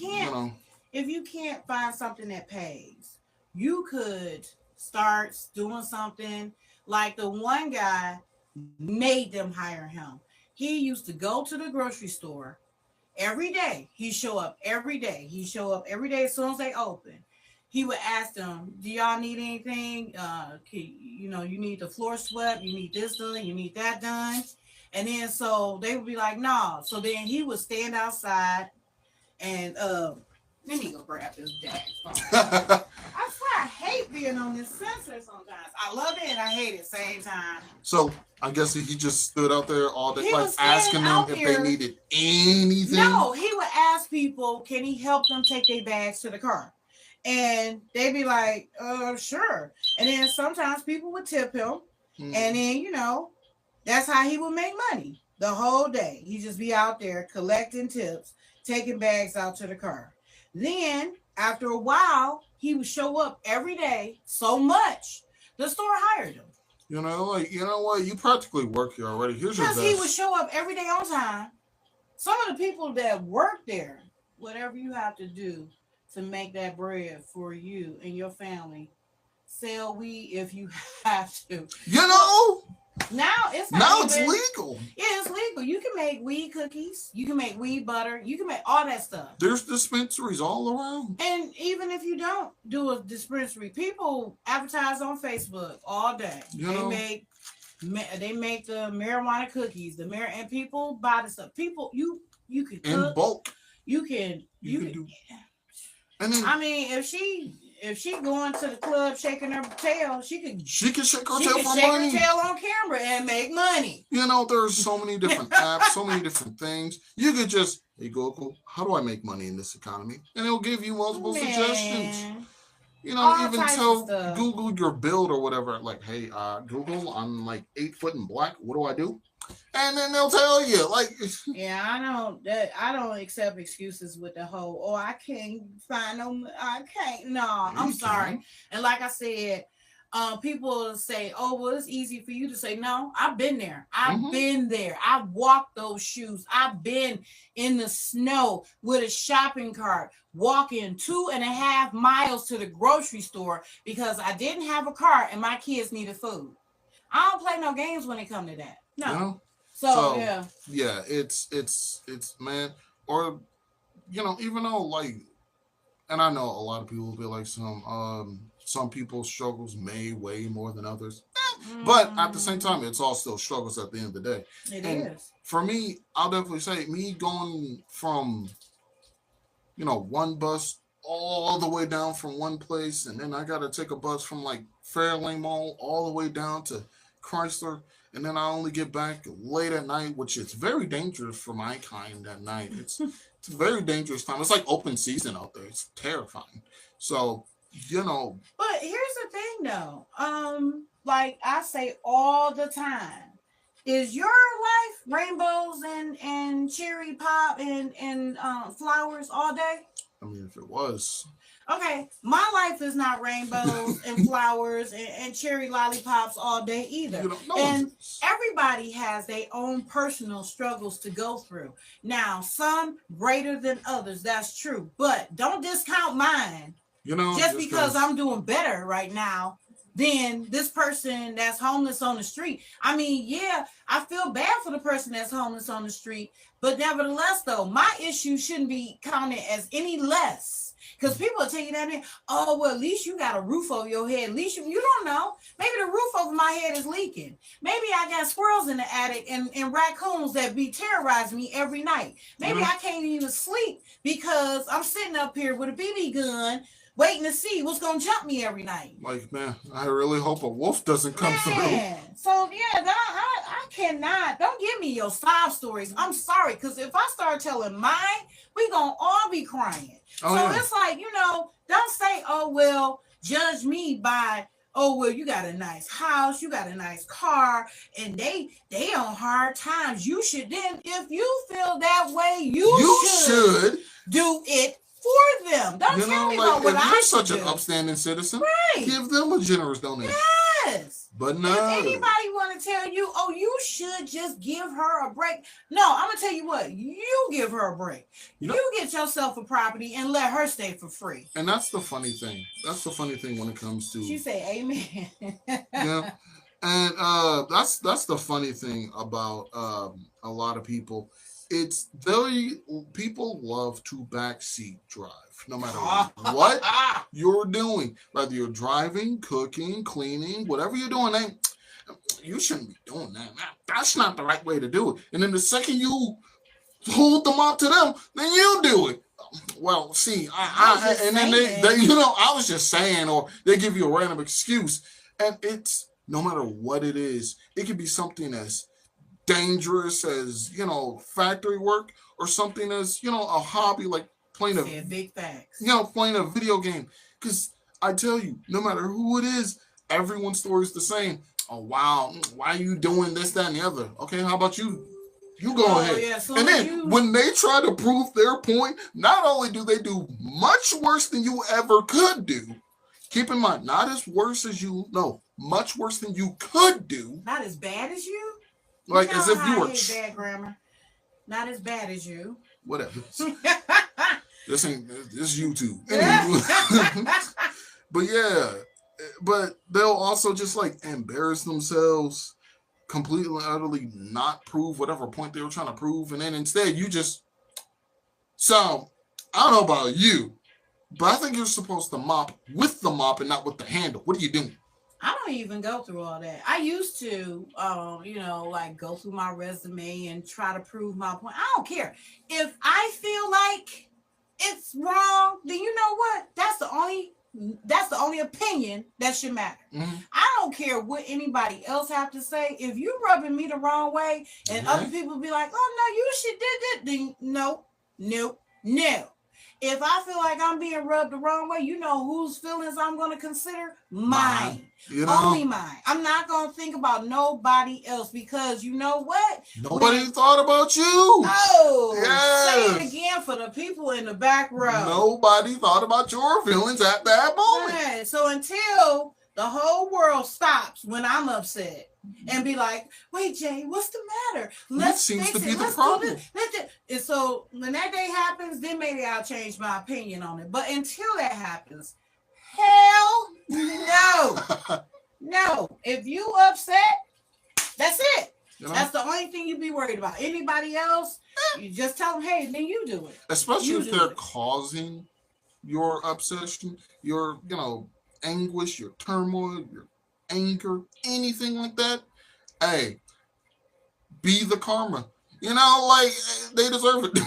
can't find something that pays, you could start doing something like the one guy made them hire him. He used to go to the grocery store every day. He show up every day. He show up every day as soon as they open. He would ask them, "Do y'all need anything? You need the floor swept. You need this done. You need that done." And then so they would be like, "No." So then he would stand outside and let me go grab this dang phone. I swear I hate being on this sensor sometimes. I love it and I hate it same time. So I guess he just stood out there all day, like asking them if they needed anything. No, he would ask people, can he help them take their bags to the car? And they'd be like, sure. And then sometimes people would tip him. Mm. And then, that's how he would make money the whole day. He'd just be out there collecting tips, taking bags out to the car. Then, after a while, he would show up every day so much, the store hired him. You know what? You practically work here already. Here's your best. Because he would show up every day on time. Some of the people that work there, whatever you have to do to make that bread for you and your family, sell weed if you have to. Now it's legal. Yeah, it's legal. You can make weed cookies. You can make weed butter. You can make all that stuff. There's dispensaries all around. And even if you don't do a dispensary, people advertise on Facebook all day. They make the marijuana cookies, and people buy the stuff. People, you can cook in bulk. You can do. And then, I mean, if she going to the club shaking her tail, she can shake her tail for money. Her tail on camera and make money. There's so many different apps, so many different things. You could just, hey Google, how do I make money in this economy? And it'll give you multiple suggestions. Even tell Google your build or whatever. Like, hey, Google, I'm like 8 foot and black. What do I do? And then they'll tell you, like, yeah, I don't accept excuses with the whole, I can't find I can't. No, I'm sorry. And like I said, people say, well, it's easy for you to say. No, I've been there. I've been there. I've walked those shoes. I've been in the snow with a shopping cart, walking 2.5 miles to the grocery store because I didn't have a car and my kids needed food. I don't play no games when it comes to that. No. So yeah, it's man, or even though, like, and I know a lot of people will be like, some people's struggles may weigh more than others. But at the same time, it's all still struggles at the end of the day. It and is. For me, I'll definitely say me going from, one bus all the way down from one place, and then I got to take a bus from like Fairlane Mall all the way down to Chrysler, and then I only get back late at night, which is very dangerous for my kind at night. It's a very dangerous time. It's like open season out there. It's terrifying. So, But here's the thing though. Like I say all the time, is your life rainbows and cherry pop and flowers all day? I mean, if it was, Okay, my life is not rainbows and flowers and cherry lollipops all day either. And everybody has their own personal struggles to go through. Now, some greater than others, that's true. But don't discount mine. Just because I'm doing better right now than this person that's homeless on the street. I mean, yeah, I feel bad for the person that's homeless on the street. But nevertheless, though, my issue shouldn't be counted as any less. Because people will tell you that, oh, well, at least you got a roof over your head. At least you don't know. Maybe the roof over my head is leaking. Maybe I got squirrels in the attic and raccoons that be terrorizing me every night. Maybe I can't even sleep because I'm sitting up here with a BB gun waiting to see what's going to jump me every night. Like, man, I really hope a wolf doesn't come through. So, yeah, I cannot. Don't give me your sob stories. I'm sorry, because if I start telling mine, we going to all be crying. It's like, don't say, oh, well, judge me by, oh, well, you got a nice house, you got a nice car, and they on hard times. You should then, if you feel that way, you should do it for them. Don't tell me about what I should do. If you're such an upstanding citizen, give them a generous donation. Yes. But no. If anybody want to tell you, oh, you should just give her a break. No, I'm going to tell you what. You give her a break. You get yourself a property and let her stay for free. And that's the funny thing. That's the funny thing when it comes to... She say amen. Yeah. And that's the funny thing about a lot of people. It's people love to backseat drive, no matter what you're doing. Whether you're driving, cooking, cleaning, whatever you're doing, you shouldn't be doing that. That's not the right way to do it. And then the second you hold them up to them, then you do it. Well, see, and then they I was just saying, or they give you a random excuse, and it's no matter what it is, it could be something as dangerous as factory work, or something as a hobby like playing big facts. Playing a video game. Because I tell you, no matter who it is, everyone's story is the same. Oh wow, why are you doing this, that, and the other? Okay, how about you? You go ahead. Yeah, so and then when they try to prove their point, not only do they do much worse than you ever could do. Keep in mind, not as worse as much worse than you could do. Not as bad as you. Like as if you were bad grammar. Not as bad as you. Whatever. This YouTube. Anyway. But they'll also just like embarrass themselves, completely and utterly not prove whatever point they were trying to prove, and then instead you just. So I don't know about you, but I think you're supposed to mop with the mop and not with the handle. What are you doing? I don't even go through all that. I used to, like go through my resume and try to prove my point. I don't care. If I feel like it's wrong, then you know what? That's the only opinion that should matter. Mm-hmm. I don't care what anybody else have to say. If you rubbing me the wrong way and other people be like, oh, no, you should do that, then no. If I feel like I'm being rubbed the wrong way, whose feelings I'm going to consider? Mine. Only mine. I'm not going to think about nobody else because you know what? Nobody thought about you. Oh, yes. Say it again for the people in the back row. Nobody thought about your feelings at that moment. Right. So until the whole world stops when I'm upset and be like, wait, Jay, what's the matter? Let's seems fix to be it. the Let's problem. And so when that day happens, then maybe I'll change my opinion on it. But until that happens, hell no. No. If you upset, that's it. That's the only thing you be worried about. Anybody else, you just tell them, hey, then you do it. Especially if they're causing your obsession, your, anguish, your turmoil, your anger, anything like that, hey, be the karma. You know, like they deserve it.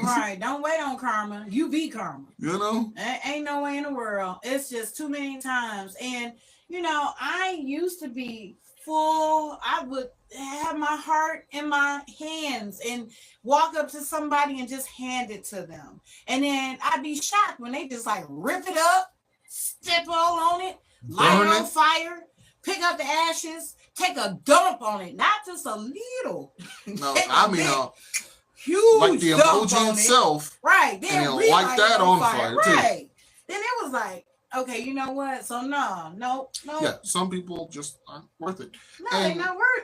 Right. Don't wait on karma. You be karma. You know? Ain't no way in the world. It's just too many times. And, I used to be full. I would have my heart in my hands and walk up to somebody and just hand it to them. And then I'd be shocked when they just like rip it up, step all on it, light it on fire, pick up the ashes, take a dump on it, not just a little. No, I mean, huge like the emoji itself, right? Then light that on fire, right? Too. Then it was like, okay, you know what? So no. Yeah, some people just aren't worth it. No,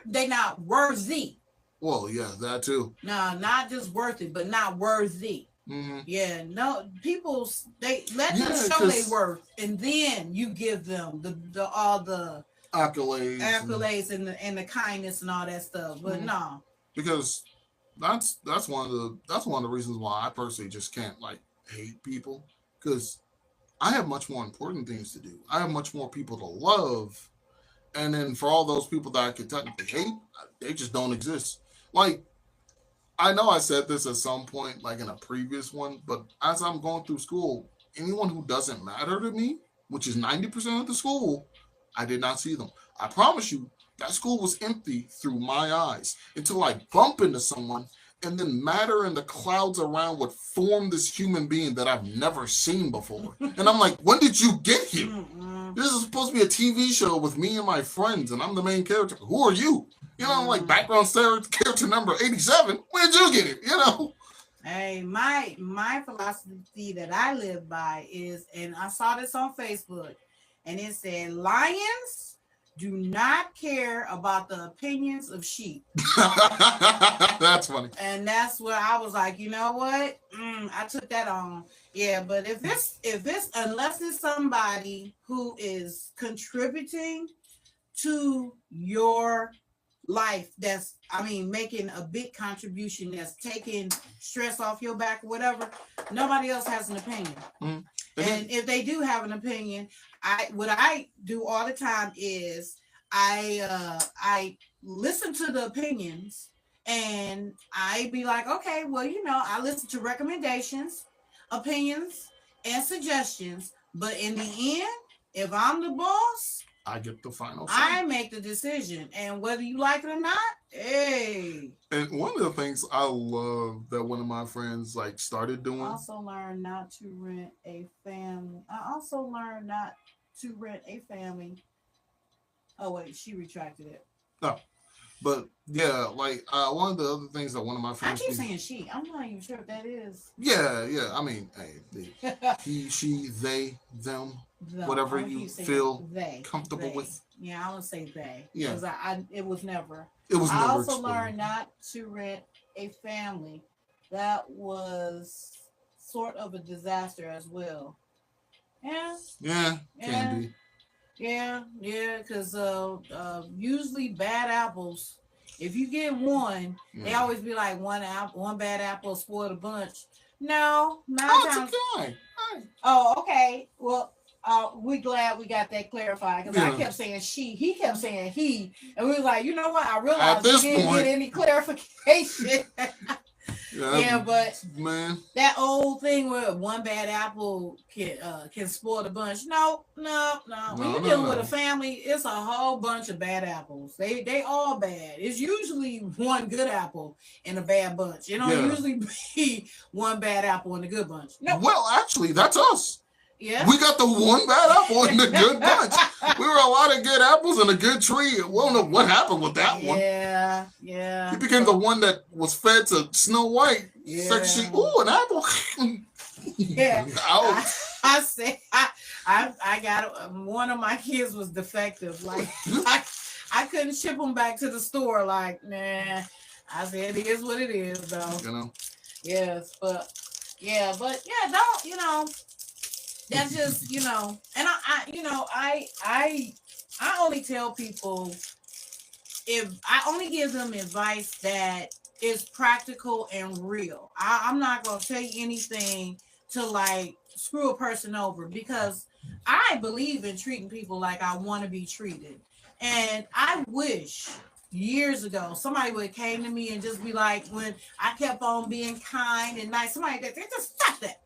they're not worthy. Well, yeah, that too. No, not just worth it, but not worthy. Mm-hmm. Yeah, no, people they let them show their worth, and then you give them the all the accolades and the kindness and all that stuff. But no, because that's one of the reasons why I personally just can't like hate people, because I have much more important things to do. I have much more people to love, and then for all those people that I could technically hate, they just don't exist. Like, I know I said this at some point, like in a previous one, but as I'm going through school, anyone who doesn't matter to me, which is 90% of the school, I did not see them. I promise you, that school was empty through my eyes until I bump into someone, and then matter and the clouds around would form this human being that I've never seen before. And I'm like, when did you get here? This is supposed to be a TV show with me and my friends, and I'm the main character. Who are you? You know, like background character number 87. Where'd you get it? You know? Hey, my philosophy that I live by is, and I saw this on Facebook, and it said, lions do not care about the opinions of sheep. That's funny. And that's where I was like, you know what? I took that on. Yeah, but if it's unless it's somebody who is contributing to your life, that's making a big contribution, that's taking stress off your back or whatever, nobody else has an opinion. And if they do have an opinion, what I do all the time is I listen to the opinions, and I be like, okay, well, I listen to recommendations, opinions, and suggestions, but in the end, if I'm the boss, I get the final say. I make the decision, and whether you like it or not, hey. And one of the things I love that one of my friends like started doing. I also learned not to rent a family. Oh wait, she retracted it. No, but yeah, like one of the other things that one of my friends. I keep saying she. I'm not even sure what that is. Yeah. I mean, hey, he, she, they, them. Whatever you feel comfortable with. Yeah, I would say they. Yeah. Because it was never. I also learned not to rent a family. That was sort of a disaster as well. Yeah. Yeah, can be. Yeah, because usually bad apples, if you get one, they always be like one bad apple spoiled a bunch. No, not Oh, okay. Well, we glad we got that clarified, because I kept saying she, he kept saying he, and we was like, you know what? I realized we didn't get any clarification. But man, that old thing where one bad apple can spoil the bunch. No. When you're dealing with a family, it's a whole bunch of bad apples. They all bad. It's usually one good apple in a bad bunch. It don't usually be one bad apple in a good bunch. No. Well, actually, that's us. Yeah. We got the one bad apple in the good bunch. We were a lot of good apples in a good tree. We don't know what happened with that one. Yeah. He became the one that was fed to Snow White. Yeah. Ooh, an apple. Yeah. I say I got one of my kids was defective. Like I couldn't ship them back to the store. Like, nah. I said it is what it is, though. You know. Yes, but don't that's just, and I only tell people, if I only give them advice that is practical and real. I'm not going to tell you anything to like screw a person over, because I believe in treating people like I want to be treated. And I wish years ago somebody would have came to me and just be like, when I kept on being kind and nice, somebody that just stop that.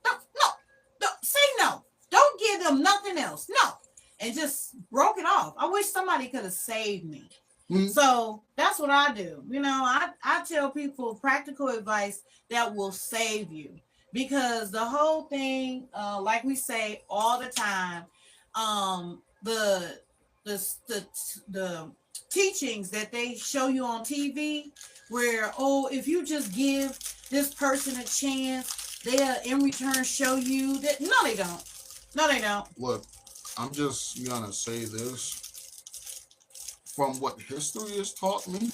Don't say no. Don't give them nothing else. No. And just broke it off. I wish somebody could have saved me. Mm-hmm. So that's what I do. I tell people practical advice that will save you, because the whole thing, like we say all the time, the teachings that they show you on TV, where if you just give this person a chance, they'll in return show you that. No, they don't. Look, I'm just gonna say this. From what history has taught me,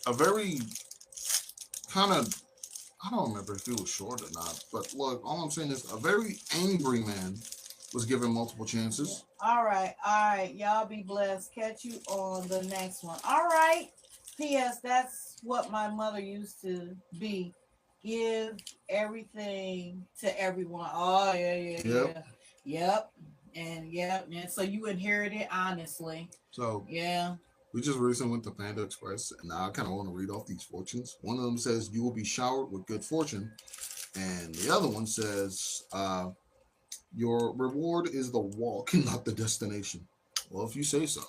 a very kind of, I don't remember if he was short or not, but look, all I'm saying is a very angry man was given multiple chances. All right. Y'all be blessed. Catch you on the next one. All right. P.S. That's what my mother used to be. Give everything to everyone. Oh, yeah. Yep. And so you inherit it honestly. So yeah. We just recently went to Panda Express, and now I kind of want to read off these fortunes. One of them says you will be showered with good fortune, and the other one says your reward is the walk, not the destination. Well, if you say so.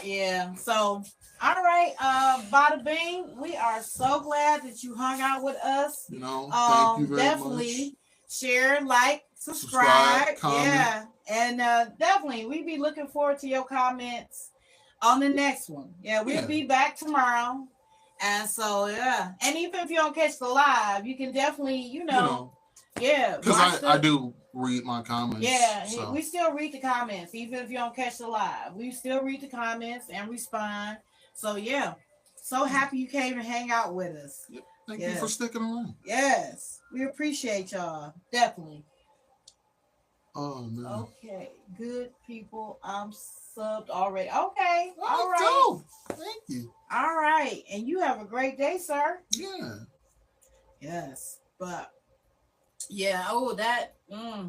Yeah. So, all right, Bada Bing, we are so glad that you hung out with us. Thank you very definitely much. Share, like, subscribe. Comment. Yeah. And definitely, we be looking forward to your comments on the next one. Yeah, we'll be back tomorrow. And so, yeah. And even if you don't catch the live, you can definitely, yeah. Because I do read my comments. Yeah, so. We still read the comments, even if you don't catch the live. We still read the comments and respond. So, yeah. So happy you came and hang out with us. Yep. Thank you for sticking around. Yes. We appreciate y'all. Definitely. Oh, man. Okay. Good people. I'm subbed already. Okay. All right. Go. Thank you. All right. And you have a great day, sir. Yeah. Yes. But, yeah.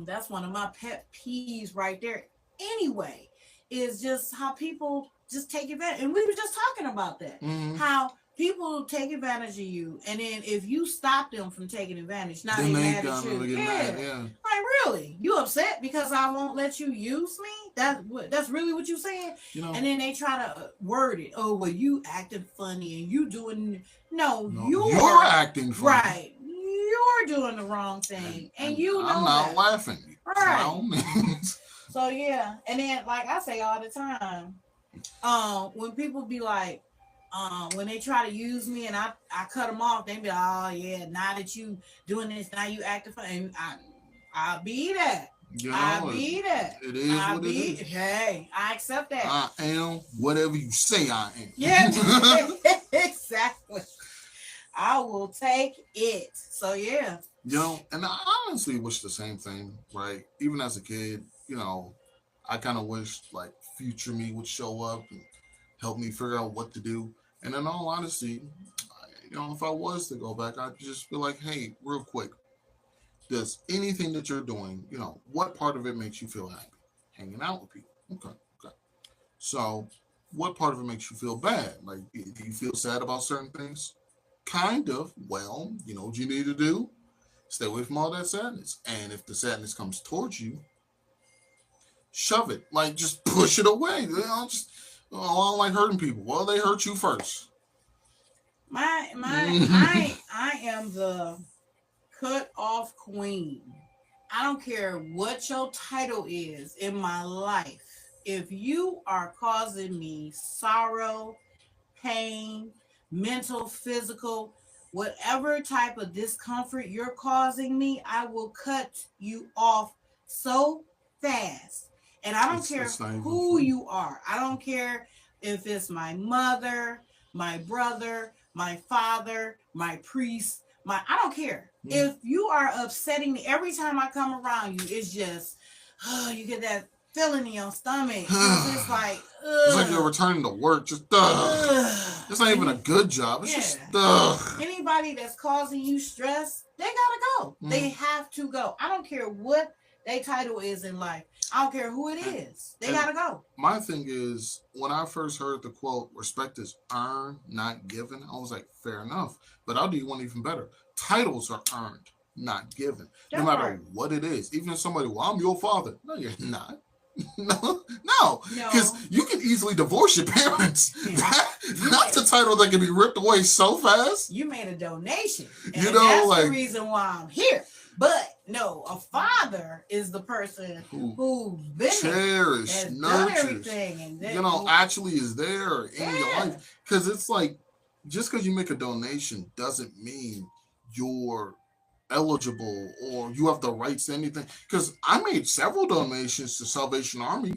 That's one of my pet peeves right there. Anyway, is just how people just take advantage. And we were just talking about that. Mm-hmm. How people take advantage of you, and then if you stop them from taking advantage, now they mad at you. Yeah. Like, really? You upset because I won't let you use me? That's really what you saying? And then they try to word it. Oh, well, you acting funny and you doing no, you're acting funny. Right. You're doing the wrong thing. And you know I'm not laughing. Right. So yeah. And then like I say all the time, when people be like, when they try to use me and I cut them off, they be like, oh yeah, now that you doing this, now you acting funny. I'll be that. I'll be that. It is what it is. Hey, I accept that. I am whatever you say I am. Yeah, exactly. I will take it. So yeah. And I honestly wish the same thing, right? Even as a kid, I kind of wish like future me would show up and help me figure out what to do. And in all honesty, if I was to go back, I'd just be like, hey, real quick, does anything that you're doing, what part of it makes you feel happy? Hanging out with people. Okay. So what part of it makes you feel bad? Like, do you feel sad about certain things? Kind of. Well, you know what you need to do? Stay away from all that sadness. And if the sadness comes towards you, shove it. Like, just push it away. I don't like hurting people. Well, they hurt you first. I am the cut off queen. I don't care what your title is in my life. If you are causing me sorrow, pain, mental, physical, whatever type of discomfort you're causing me, I will cut you off so fast. And I don't care who you are. I don't care if it's my mother, my brother, my father, my priest, I don't care. If you are upsetting me every time I come around you, it's just, you get that feeling in your stomach. It's like, ugh. It's like you're returning to work. Just it's not even a good job. It's just anybody that's causing you stress, they gotta go. They have to go. I don't care what their title is in life. I don't care who it is. They gotta go. My thing is, when I first heard the quote, respect is earned, not given, I was like, fair enough. But I'll do you one even better. Titles are earned, not given. That's no matter right. what it is. Even if somebody, well, I'm your father. No, you're not. No, because you can easily divorce your parents. That's a title that can be ripped away so fast. You made a donation, and you know, that's like, the reason why I'm here. But no, a father is the person who's been cherished, has nurtures, done everything, and actually is there in your life. Because it's like, just because you make a donation doesn't mean you're eligible or you have the rights to anything. Because I made several donations to Salvation Army.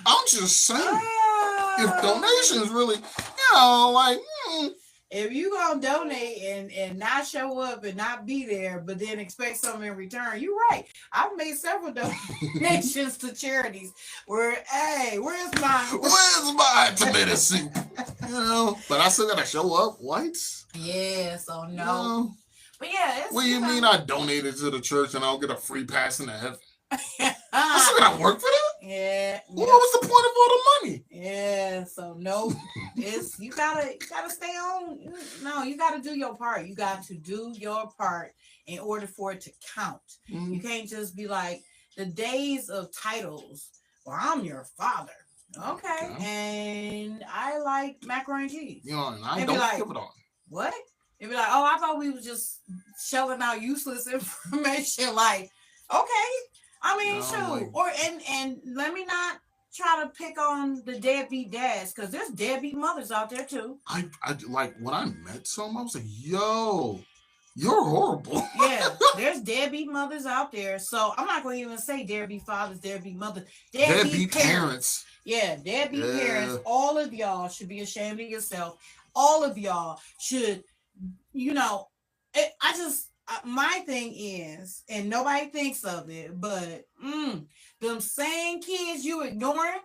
I'm just saying, if donations really, like, if you gonna donate and not show up and not be there, but then expect something in return, you're right. I've made several donations to charities where, hey, where's my tomato soup? But I still gotta show up. What? Yeah, so no. But yeah, what do you mean I donated to the church and I'll get a free pass into heaven? I still gotta work for that? Yeah. What was the point of all the money? Yeah, so no. It's you gotta stay on. No, you gotta do your part. You got to do your part in order for it to count. You can't just be like the days of titles. Well, I'm your father. Okay. And I like macaroni and cheese. And I don't give it on. What? It'd be like, oh, I thought we was just shelling out useless information. Like, okay. I mean, shoot. Or and let me not try to pick on the deadbeat dads, because there's deadbeat mothers out there too. I like when I met someone, I was like, yo, you're horrible. Yeah, there's deadbeat mothers out there. So I'm not going to even say deadbeat fathers, deadbeat mothers, deadbeat parents. Yeah, deadbeat parents. All of y'all should be ashamed of yourself. All of y'all should, my thing is, and nobody thinks of it, but them same kids you ignoring,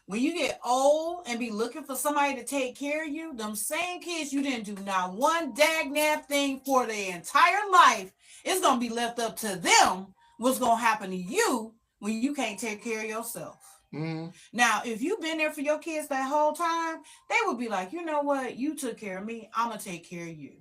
when you get old and be looking for somebody to take care of you, them same kids you didn't do not one dag-nab thing for their entire life, it's going to be left up to them what's going to happen to you when you can't take care of yourself. Now, if you've been there for your kids that whole time, they would be like, you know what? You took care of me. I'm going to take care of you.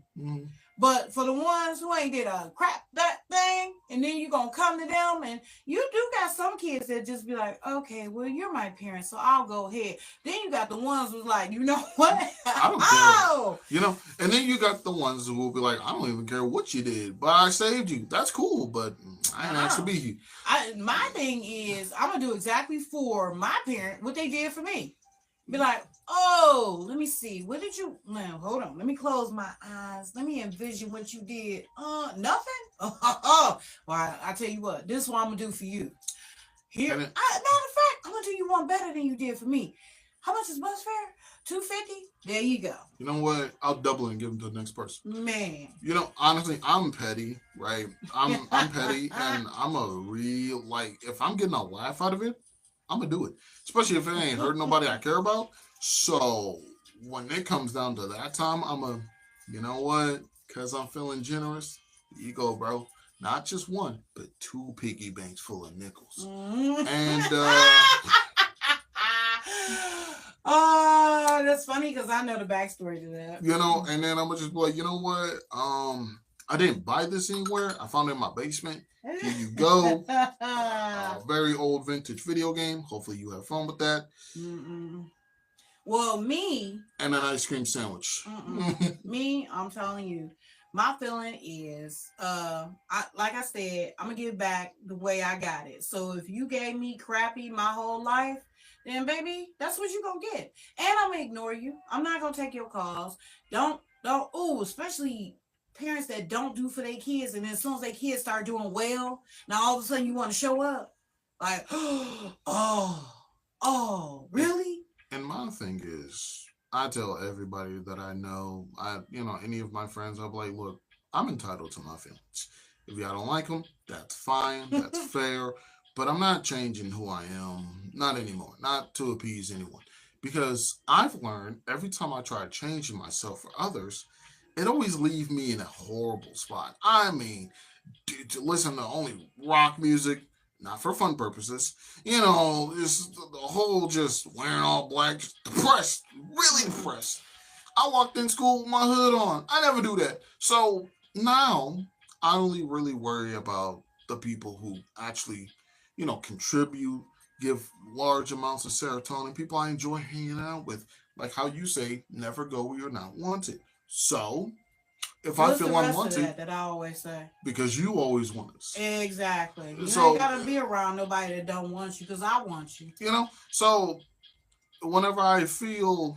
But for the ones who ain't did a crap that thing, and then you're going to come to them, and you do got some kids that just be like, okay, well, you're my parents, so I'll go ahead. Then you got the ones who's like, you know what? I don't care. And then you got the ones who will be like, I don't even care what you did, but I saved you. That's cool, but I ain't asked to be here. My thing is, I'm going to do exactly for my parent what they did for me. Be like, oh, let me see. What did you? Now, hold on. Let me close my eyes. Let me envision what you did. Nothing. Well, I tell you what. This is what I'm gonna do for you. Here, matter of fact, I'm gonna do you one better than you did for me. How much is bus fare? $250. There you go. You know what? I'll double it and give them to the next person. Man. Honestly, I'm petty, right? I'm petty, and I'm a real if I'm getting a laugh out of it, I'm gonna do it, especially if it ain't hurting nobody I care about. So when it comes down to that time, I'm a, you know what? Because I'm feeling generous. Here you go, bro. Not just one, but 2 piggy banks full of nickels. And oh, that's funny because I know the backstory to that. And then I'm gonna just be like, you know what? I didn't buy this anywhere. I found it in my basement. Here you go. Very old vintage video game. Hopefully you have fun with that. Well, me. And an ice cream sandwich. Me, I'm telling you, my feeling is, like I said, I'm gonna give back the way I got it. So if you gave me crappy my whole life, then baby, that's what you gonna get. And I'm gonna ignore you. I'm not gonna take your calls. Don't. Especially parents that don't do for their kids, and then as soon as their kids start doing well, now all of a sudden you want to show up, like, oh, really? And my thing is, I tell everybody that I know, any of my friends, I'm like, look, I'm entitled to my feelings. If y'all don't like them, that's fine. That's fair. But I'm not changing who I am. Not anymore. Not to appease anyone. Because I've learned every time I try changing myself for others, it always leaves me in a horrible spot. I mean, to listen to only rock music, not for fun purposes. Just the whole just wearing all black, just depressed, really depressed. I walked in school with my hood on. I never do that. So now I only really worry about the people who actually, contribute, give large amounts of serotonin, people I enjoy hanging out with. Like how you say, never go where you're not wanted. So if I What's the feel rest of unwanted, that I always say? because you always want us. Exactly. You ain't So, gotta be around nobody that don't want you because I want you. so whenever I feel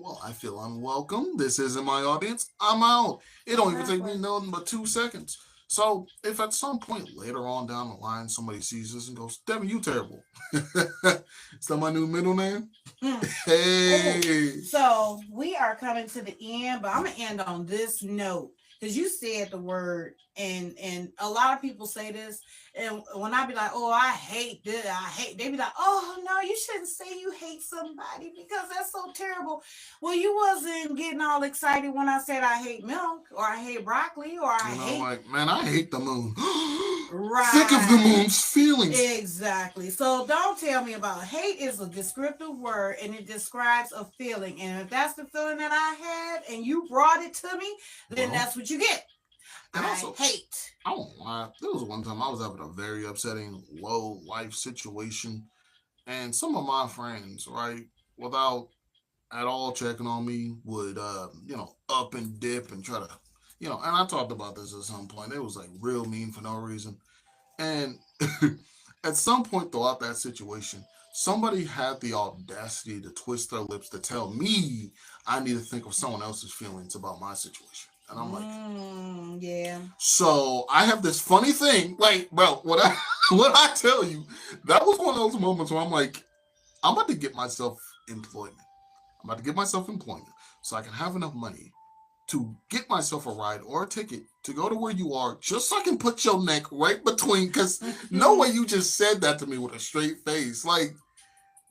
unwelcome, this isn't my audience, I'm out. It don't even take me Exactly. nothing but 2 seconds. So if at some point later on down the line somebody sees this and goes, Devin, you terrible. Is that my new middle name? Hmm. Oh, Hey. so we are coming to the end, but I'm gonna end on this note because you said the word, and a lot of people say this, and when I be like, "Oh, I hate this," they be like, "Oh no, you shouldn't say you hate somebody because that's so terrible." Well, you wasn't getting all excited when I said I hate milk or I hate broccoli or I hate. Like, man, I hate the moon. Think of the Right. moon's feelings. Exactly. So don't tell me about hate is a descriptive word and it describes a feeling. And if that's the feeling that I had and you brought it to me, then Well, that's what you get. and I also, hate. I won't lie. There was one time I was having a very upsetting, low life situation, and some of my friends, right, without at all checking on me, would up and dip and try to, And I talked about this at some point. It was like real mean for no reason, and at some point throughout that situation, somebody had the audacity to twist their lips to tell me I need to think of someone else's feelings about my situation. And I'm like, Yeah. so I have this funny thing. Like, bro, what I tell you, that was one of those moments where I'm like, I'm about to get myself employment. I'm about to get myself employment so I can have enough money to get myself a ride or a ticket to go to where you are, just so I can put your neck right between. Because no way you just said that to me with a straight face, like,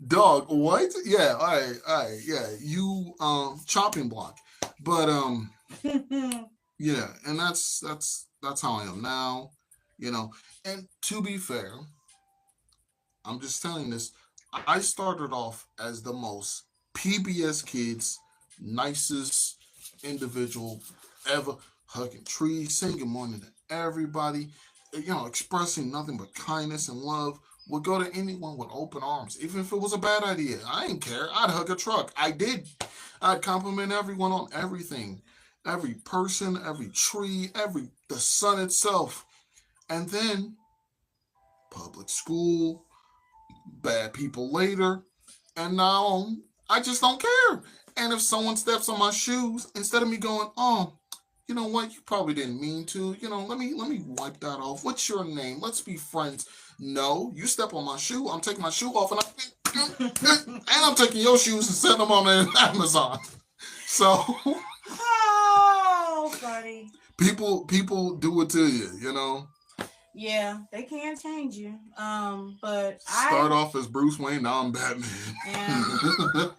dog. What? Yeah, all right, yeah. You chopping block, but yeah, and that's how I am now, you know. And to be fair, I'm just telling this. I started off as the most PBS kids, nicest individual ever, hugging trees, saying good morning to everybody, expressing nothing but kindness and love. Would go to anyone with open arms, even if it was a bad idea. I didn't care. I'd hug a truck. I did. I'd compliment everyone on everything, every person, every tree, every the sun itself. And then public school, bad people later, and now I just don't care. And if someone steps on my shoes, instead of me going, oh, you know what, you probably didn't mean to, let me wipe that off. What's your name? Let's be friends. No, you step on my shoe, I'm taking my shoe off, and I'm taking your shoes and setting them on Amazon. So Oh, funny. people do it to you. Yeah, they can change you. But Start off as Bruce Wayne, now I'm Batman. Yeah.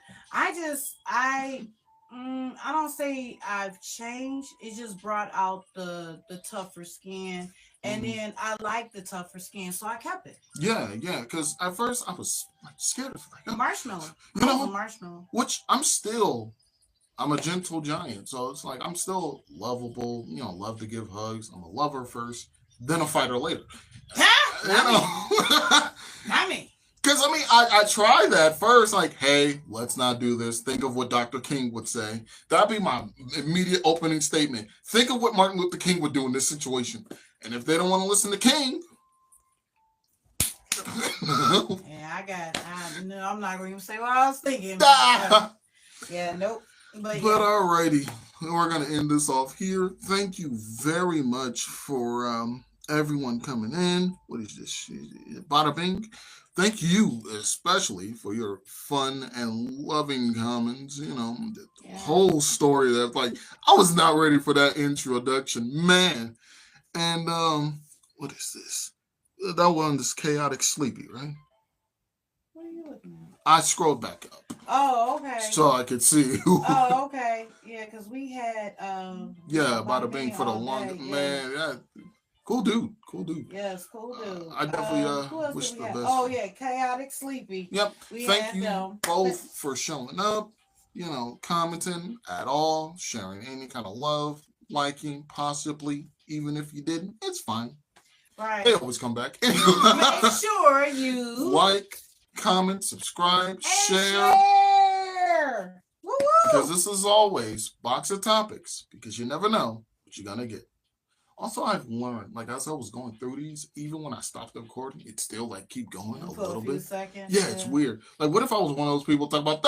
I don't say I've changed. It just brought out the tougher skin, and then I like the tougher skin, so I kept it. Yeah. Because at first I was like scared of like, Marshmallow. you I was a know, marshmallow. which I'm a gentle giant, so it's like I'm still lovable. Love to give hugs. I'm a lover first, then a fighter later. Ha! You know. I mean. Because, I try that first, like, hey, let's not do this. Think of what Dr. King would say. That'd be my immediate opening statement. Think of what Martin Luther King would do in this situation. And if they don't want to listen to King. Yeah, no, I'm not going to say what I was thinking. Yeah, nope. But alrighty, we're going to end this off here. Thank you very much for everyone coming in. What is this? Bada bing. Thank you especially for your fun and loving comments. The whole story that, like, I was not ready for that introduction. Man, And what is this? That one is Chaotic Sleepy, right? What are you looking at? I scrolled back up. Oh, okay. So I could see. Oh, okay. Yeah, because we had yeah, Bada Bing for the long man. Yeah, cool dude. Yes, cool dude. I definitely who else wish did we the have? best. Oh yeah, Chaotic Sleepy. Yep. We Thank had you them. both for showing up. Commenting at all, sharing any kind of love, liking, possibly, even if you didn't, it's fine. Right. They always come back. Make sure you like, comment, subscribe, and share. Woo-woo. Because this is always Box of Topics, because you never know what you're gonna get. Also, I've learned, like as I was going through these, even when I stopped the recording, it still like keep going a little bit. Seconds, yeah, it's weird. Like, what if I was one of those people talking about